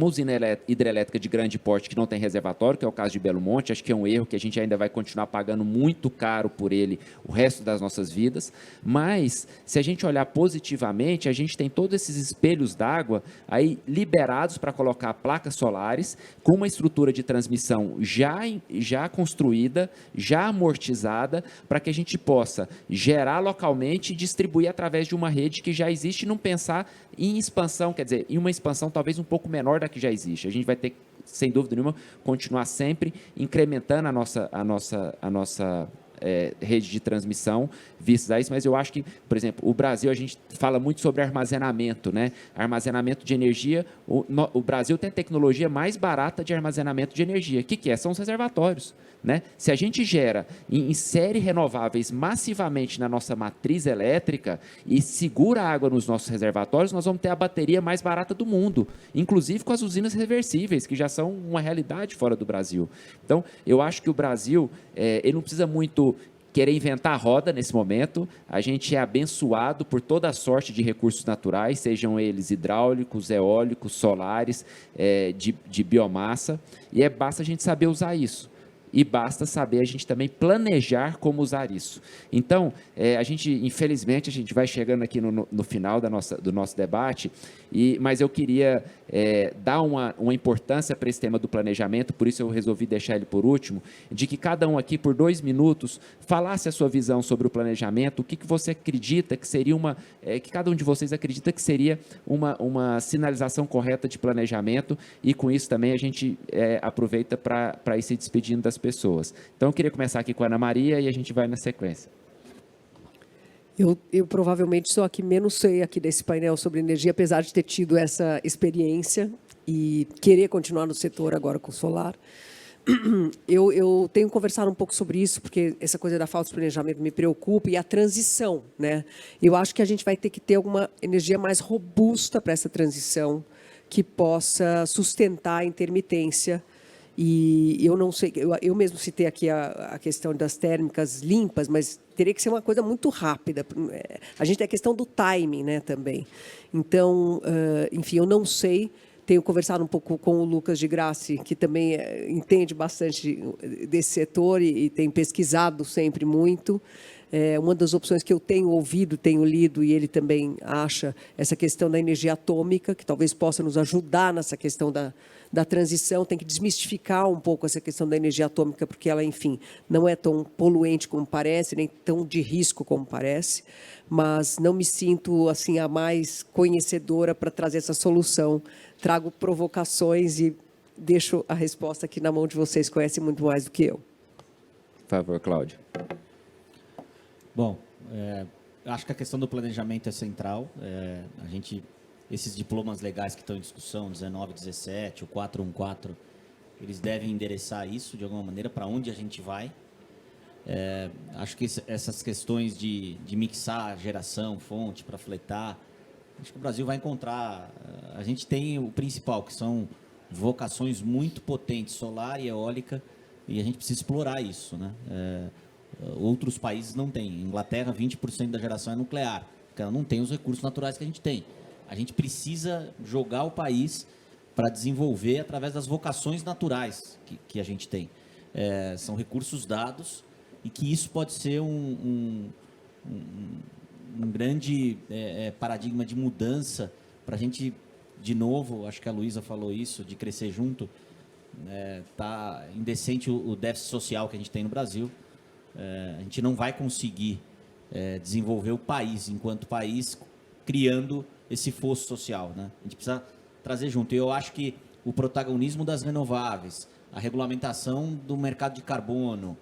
usina hidrelétrica de grande porte que não tem reservatório, que é o caso de Belo Monte, acho que é um erro que a gente ainda vai continuar pagando muito caro por ele o resto das nossas vidas, mas se a gente olhar positivamente, a gente tem todos esses espelhos d'água aí liberados para colocar placas solares com uma estrutura de transmissão já construída, já amortizada, para que a gente possa gerar localmente e distribuir através de uma rede que já existe e não pensar em expansão, quer dizer, em uma expansão talvez um pouco menor da que já existe. A gente vai ter, sem dúvida nenhuma, continuar sempre incrementando a nossa rede de transmissão vistas a isso, mas eu acho que, por exemplo, o Brasil, a gente fala muito sobre armazenamento, né? Armazenamento de energia, o Brasil tem a tecnologia mais barata de armazenamento de energia. O que é? São os reservatórios. Né? Se a gente gera, insere renováveis massivamente na nossa matriz elétrica e segura a água nos nossos reservatórios, nós vamos ter a bateria mais barata do mundo, inclusive com as usinas reversíveis, que já são uma realidade fora do Brasil. Então, eu acho que o Brasil ele não precisa muito querer inventar a roda nesse momento. A gente é abençoado por toda a sorte de recursos naturais, sejam eles hidráulicos, eólicos, solares, de biomassa, e basta a gente saber usar isso. E basta saber a gente também planejar como usar isso. Então, infelizmente, a gente vai chegando aqui no final do nosso debate, mas eu queria dar uma importância para esse tema do planejamento, por isso eu resolvi deixar ele por último, de que cada um aqui, por 2 minutos, falasse a sua visão sobre o planejamento, o que você acredita que seria que cada um de vocês acredita que seria uma sinalização correta de planejamento, e com isso também a gente aproveita para ir se despedindo das pessoas. Então, eu queria começar aqui com a Ana Maria e a gente vai na sequência. Eu provavelmente sou a que menos sei aqui desse painel sobre energia, apesar de ter tido essa experiência e querer continuar no setor agora com solar. Eu tenho conversado um pouco sobre isso, porque essa coisa da falta de planejamento me preocupa, e a transição, né? Eu acho que a gente vai ter que ter alguma energia mais robusta para essa transição, que possa sustentar a intermitência. E eu não sei, eu mesmo citei aqui a questão das térmicas limpas, mas teria que ser uma coisa muito rápida. A gente tem a questão do timing, né, também. Então, enfim, eu não sei. Tenho conversado um pouco com o Lucas de Grassi, que também entende bastante desse setor e tem pesquisado sempre muito. Uma das opções que eu tenho ouvido, tenho lido, e ele também acha, essa questão da energia atômica, que talvez possa nos ajudar nessa questão da transição. Tem que desmistificar um pouco essa questão da energia atômica, porque ela, enfim, não é tão poluente como parece, nem tão de risco como parece, mas não me sinto assim a mais conhecedora para trazer essa solução. Trago provocações e deixo a resposta aqui na mão de vocês, que conhecem muito mais do que eu. Por favor, Cláudio. Bom, acho que a questão do planejamento é central. Esses diplomas legais que estão em discussão, 19, 17, o 414, eles devem endereçar isso de alguma maneira, para onde a gente vai. Acho que essas questões de mixar geração, fonte, para fletar, acho que o Brasil vai encontrar. A gente tem o principal, que são vocações muito potentes, solar e eólica, e a gente precisa explorar isso, né? Outros países não têm. Inglaterra, 20% da geração é nuclear, porque ela não tem os recursos naturais que a gente tem. A gente precisa jogar o país para desenvolver através das vocações naturais que a gente tem. São recursos dados, e que isso pode ser um grande paradigma de mudança para a gente, de novo, acho que a Luísa falou isso, de crescer junto. Tá indecente o déficit social que a gente tem no Brasil. A gente não vai conseguir desenvolver o país enquanto país criando esse fosso social, né? A gente precisa trazer junto. E eu acho que o protagonismo das renováveis, a regulamentação do mercado de carbono,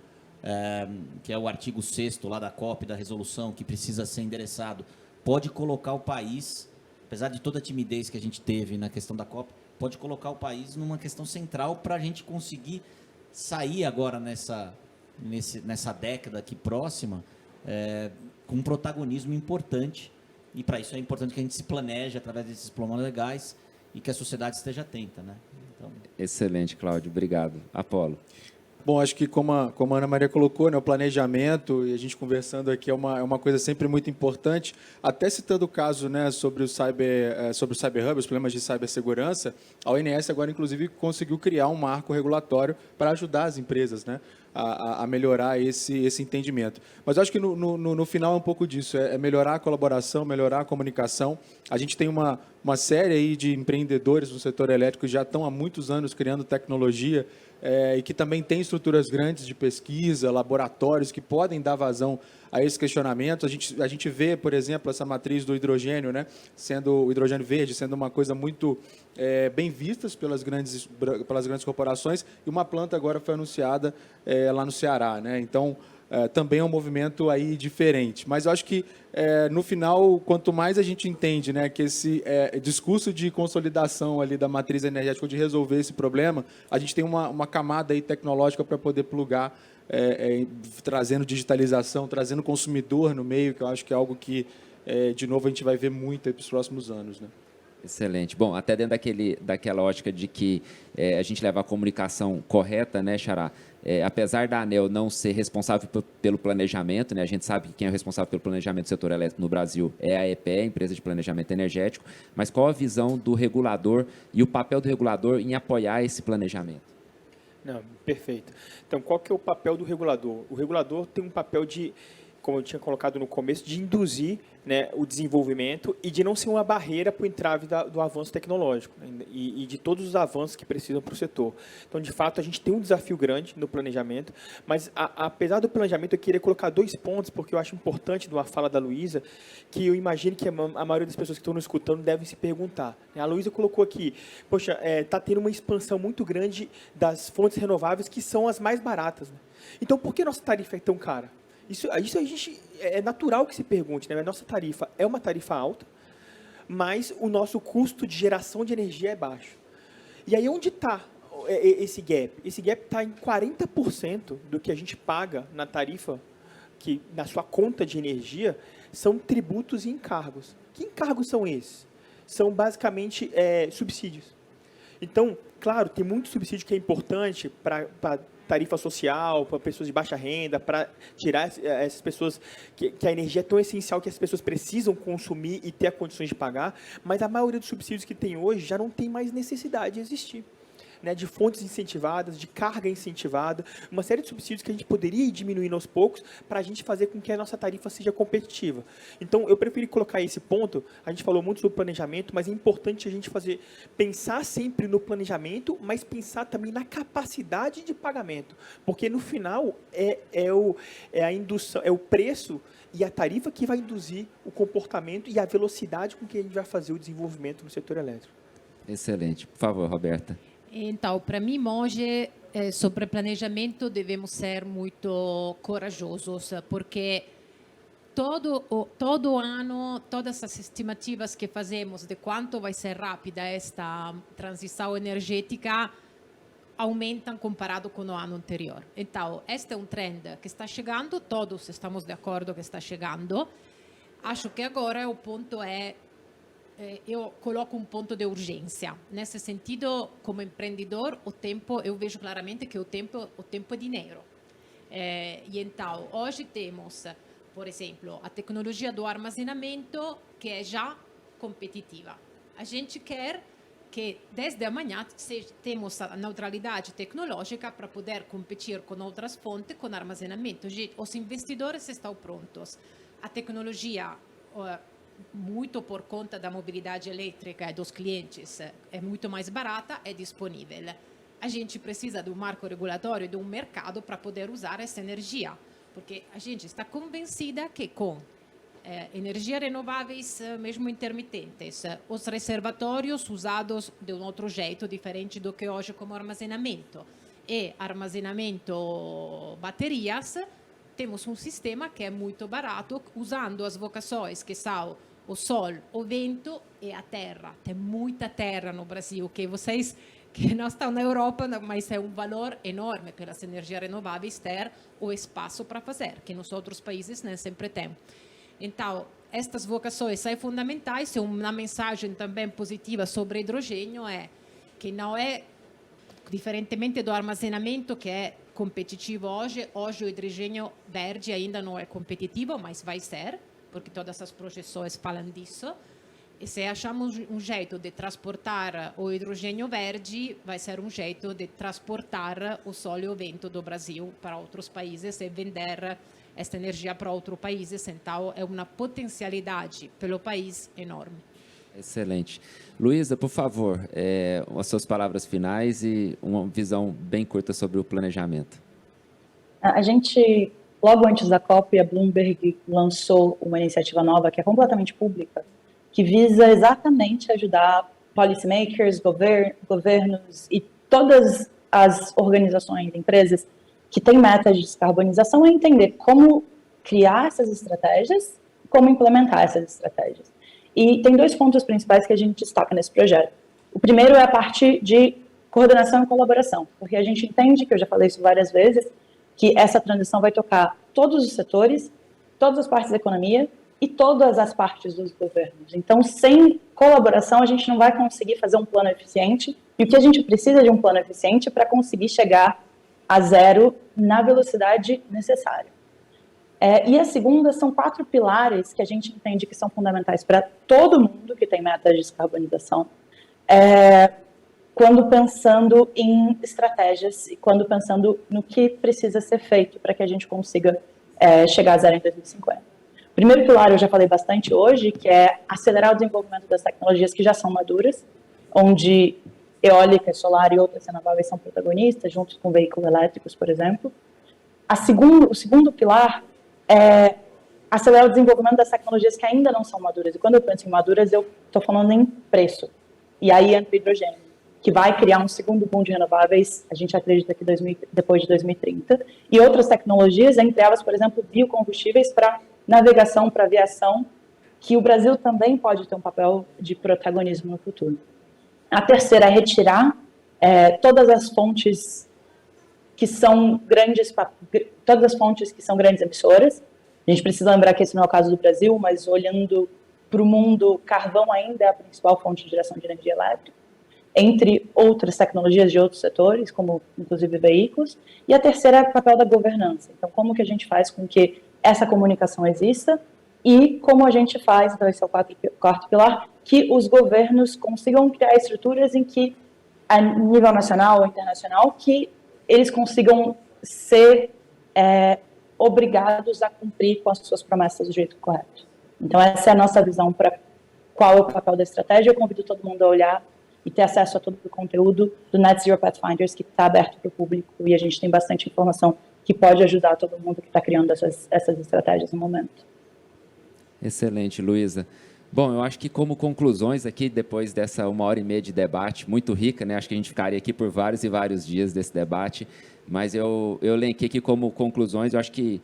que é o artigo 6º lá da COP, da resolução, que precisa ser endereçado, pode colocar o país, apesar de toda a timidez que a gente teve na questão da COP, pode colocar o país numa questão central para a gente conseguir sair agora nessa década aqui próxima, com um protagonismo importante. E para isso é importante que a gente se planeje através desses diplomas legais e que a sociedade esteja atenta, né? Então... Excelente, Cláudio. Obrigado. Apolo. Bom, acho que como a Ana Maria colocou, né, o planejamento, e a gente conversando aqui, é uma coisa sempre muito importante. Até citando o caso, né, sobre o Cyber Hub, os problemas de cibersegurança, a ONS agora, inclusive, conseguiu criar um marco regulatório para ajudar as empresas, né, a melhorar esse entendimento. Mas eu acho que no final é um pouco disso, é melhorar a colaboração, melhorar a comunicação. A gente tem uma série aí de empreendedores no setor elétrico que já estão há muitos anos criando tecnologia, e que também tem estruturas grandes de pesquisa, laboratórios que podem dar vazão a esse questionamento. A gente vê, por exemplo, essa matriz do hidrogênio, né, sendo o hidrogênio verde, sendo uma coisa muito bem vista pelas grandes corporações, e uma planta agora foi anunciada lá no Ceará, né? Então, também é um movimento aí diferente. Mas eu acho que, no final, quanto mais a gente entende, né, que esse discurso de consolidação ali da matriz energética, de resolver esse problema, a gente tem uma camada aí tecnológica para poder plugar, trazendo digitalização, trazendo consumidor no meio, que eu acho que é algo que, de novo, a gente vai ver muito para os próximos anos, né? Excelente. Bom, até dentro daquela ótica de que a gente leva a comunicação correta, né, Xará? Apesar da ANEEL não ser responsável pelo planejamento, né, a gente sabe que quem é responsável pelo planejamento do setor elétrico no Brasil é a EPE, a Empresa de Planejamento Energético, mas qual a visão do regulador e o papel do regulador em apoiar esse planejamento? Não, perfeito. Então, qual que é o papel do regulador? O regulador tem um papel de, como eu tinha colocado no começo, de induzir, né, o desenvolvimento e de não ser uma barreira para o entrave do avanço tecnológico, né, e de todos os avanços que precisam para o setor. Então, de fato, a gente tem um desafio grande no planejamento, mas apesar do planejamento, eu queria colocar 2 pontos, porque eu acho importante, numa fala da Luísa, que eu imagino que a maioria das pessoas que estão nos escutando devem se perguntar. A Luísa colocou aqui, poxa, está tendo uma expansão muito grande das fontes renováveis, que são as mais baratas, né? Então, por que nossa tarifa é tão cara? Isso a gente, é natural que se pergunte, né? A nossa tarifa é uma tarifa alta, mas o nosso custo de geração de energia é baixo. E aí, onde está esse gap? Esse gap está em 40% do que a gente paga na tarifa, que na sua conta de energia, são tributos e encargos. Que encargos são esses? São basicamente subsídios. Então, claro, tem muito subsídio que é importante para tarifa social, para pessoas de baixa renda, para tirar essas pessoas, que a energia é tão essencial que as pessoas precisam consumir e ter condições de pagar, mas a maioria dos subsídios que tem hoje já não tem mais necessidade de existir, né, de fontes incentivadas, de carga incentivada, uma série de subsídios que a gente poderia ir diminuindo aos poucos para a gente fazer com que a nossa tarifa seja competitiva. Então, eu preferi colocar esse ponto. A gente falou muito sobre planejamento, mas é importante a gente pensar sempre no planejamento, mas pensar também na capacidade de pagamento, porque no final a indução, é o preço e a tarifa que vai induzir o comportamento e a velocidade com que a gente vai fazer o desenvolvimento no setor elétrico. Excelente. Por favor, Roberta. Então, para mim, hoje, sobre planejamento, devemos ser muito corajosos, porque todo ano, todas as estimativas que fazemos de quanto vai ser rápida esta transição energética aumentam comparado com o ano anterior. Então, este é um trend que está chegando, todos estamos de acordo que está chegando. Acho que agora o ponto eu coloco um ponto de urgência. Nesse sentido, como empreendedor, eu vejo claramente que o tempo é dinheiro. E então, hoje temos, por exemplo, a tecnologia do armazenamento, que é já competitiva. A gente quer que, desde amanhã, temos a neutralidade tecnológica para poder competir com outras fontes, com armazenamento. Os investidores estão prontos. A tecnologia muito por conta da mobilidade elétrica e dos clientes, é muito mais barata, é disponível. A gente precisa de um marco regulatório, de um mercado para poder usar essa energia, porque a gente está convencida que com energias renováveis, mesmo intermitentes, os reservatórios usados de um outro jeito, diferente do que hoje como armazenamento, e armazenamento baterias, temos um sistema que é muito barato, usando as vocações que são o sol, o vento e a terra. Tem muita terra no Brasil, que vocês que não estão na Europa, mas é um valor enorme pelas energias renováveis ter o espaço para fazer, que nos outros países nem sempre tem. Então, estas vocações são fundamentais, e uma mensagem também positiva sobre hidrogênio é que não é, diferentemente do armazenamento, que é competitivo hoje o hidrogênio verde ainda não é competitivo, mas vai ser, porque todas as projeções falam disso. E se achamos um jeito de transportar o hidrogênio verde, vai ser um jeito de transportar o sol e o vento do Brasil para outros países e vender esta energia para outros países. Então, é uma potencialidade pelo país enorme. Excelente. Luísa, por favor, as suas palavras finais e uma visão bem curta sobre o planejamento. A gente, logo antes da COP, a Bloomberg lançou uma iniciativa nova que é completamente pública, que visa exatamente ajudar policymakers, governos e todas as organizações, empresas, que tem metas de descarbonização é entender como criar essas estratégias, como implementar essas estratégias. E tem 2 pontos principais que a gente destaca nesse projeto. O primeiro é a parte de coordenação e colaboração, porque a gente entende, que eu já falei isso várias vezes, que essa transição vai tocar todos os setores, todas as partes da economia e todas as partes dos governos. Então, sem colaboração, a gente não vai conseguir fazer um plano eficiente, e o que a gente precisa de um plano eficiente para conseguir chegar a zero na velocidade necessária. E a segunda são 4 pilares que a gente entende que são fundamentais para todo mundo que tem metas de descarbonização, quando pensando em estratégias e quando pensando no que precisa ser feito para que a gente consiga chegar a zero em 2050. O primeiro pilar eu já falei bastante hoje, que é acelerar o desenvolvimento das tecnologias que já são maduras, onde eólica, solar e outras renováveis são protagonistas, juntos com veículos elétricos, por exemplo. O segundo pilar é acelerar o desenvolvimento das tecnologias que ainda não são maduras. E quando eu penso em maduras, eu estou falando em preço. E aí entra o hidrogênio, que vai criar um segundo boom de renováveis, a gente acredita que depois de 2030. E outras tecnologias, entre elas, por exemplo, biocombustíveis para navegação, para aviação, que o Brasil também pode ter um papel de protagonismo no futuro. A terceira é retirar todas as fontes que são grandes emissoras. A gente precisa lembrar que esse não é o caso do Brasil, mas olhando para o mundo, carvão ainda é a principal fonte de geração de energia elétrica, entre outras tecnologias de outros setores, como inclusive veículos. E a terceira é o papel da governança. Então, como que a gente faz com que essa comunicação exista e como a gente faz, então esse é o quarto pilar, que os governos consigam criar estruturas em que, a nível nacional ou internacional, que eles consigam ser obrigados a cumprir com as suas promessas do jeito correto. Então, essa é a nossa visão para qual é o papel da estratégia. Eu convido todo mundo a olhar e ter acesso a todo o conteúdo do Net Zero Pathfinders, que está aberto para o público, e a gente tem bastante informação que pode ajudar todo mundo que está criando essas estratégias no momento. Excelente, Luísa. Bom, eu acho que como conclusões aqui, depois dessa 1h30 de debate, muito rica, né? Acho que a gente ficaria aqui por vários e vários dias desse debate, mas eu elenquei aqui como conclusões, eu acho que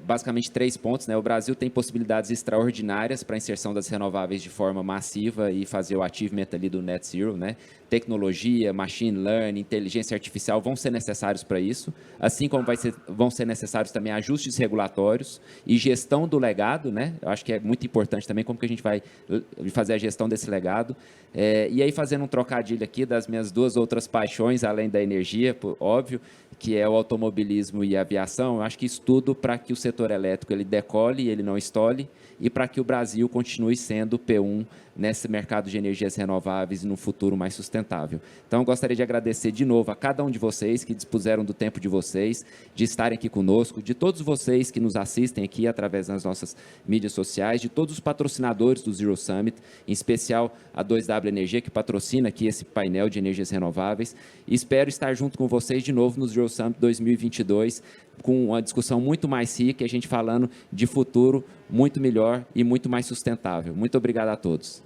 basicamente 3 pontos, né? O Brasil tem possibilidades extraordinárias para a inserção das renováveis de forma massiva e fazer o achievement ali do Net Zero, né? Tecnologia, machine learning, inteligência artificial vão ser necessários para isso, assim como vão ser necessários também ajustes regulatórios e gestão do legado, né? Eu acho que é muito importante também como que a gente vai fazer a gestão desse legado. E aí, fazendo um trocadilho aqui das minhas 2 outras paixões, além da energia, óbvio, que é o automobilismo e a aviação, eu acho que isso tudo para que o setor elétrico ele decole, ele não estole, e para que o Brasil continue sendo P1 nesse mercado de energias renováveis e no futuro mais sustentável. Então, eu gostaria de agradecer de novo a cada um de vocês que dispuseram do tempo de vocês, de estarem aqui conosco, de todos vocês que nos assistem aqui através das nossas mídias sociais, de todos os patrocinadores do Zero Summit, em especial a 2W Energia, que patrocina aqui esse painel de energias renováveis. E espero estar junto com vocês de novo no Zero Summit 2022, com uma discussão muito mais rica e a gente falando de futuro muito melhor e muito mais sustentável. Muito obrigado a todos.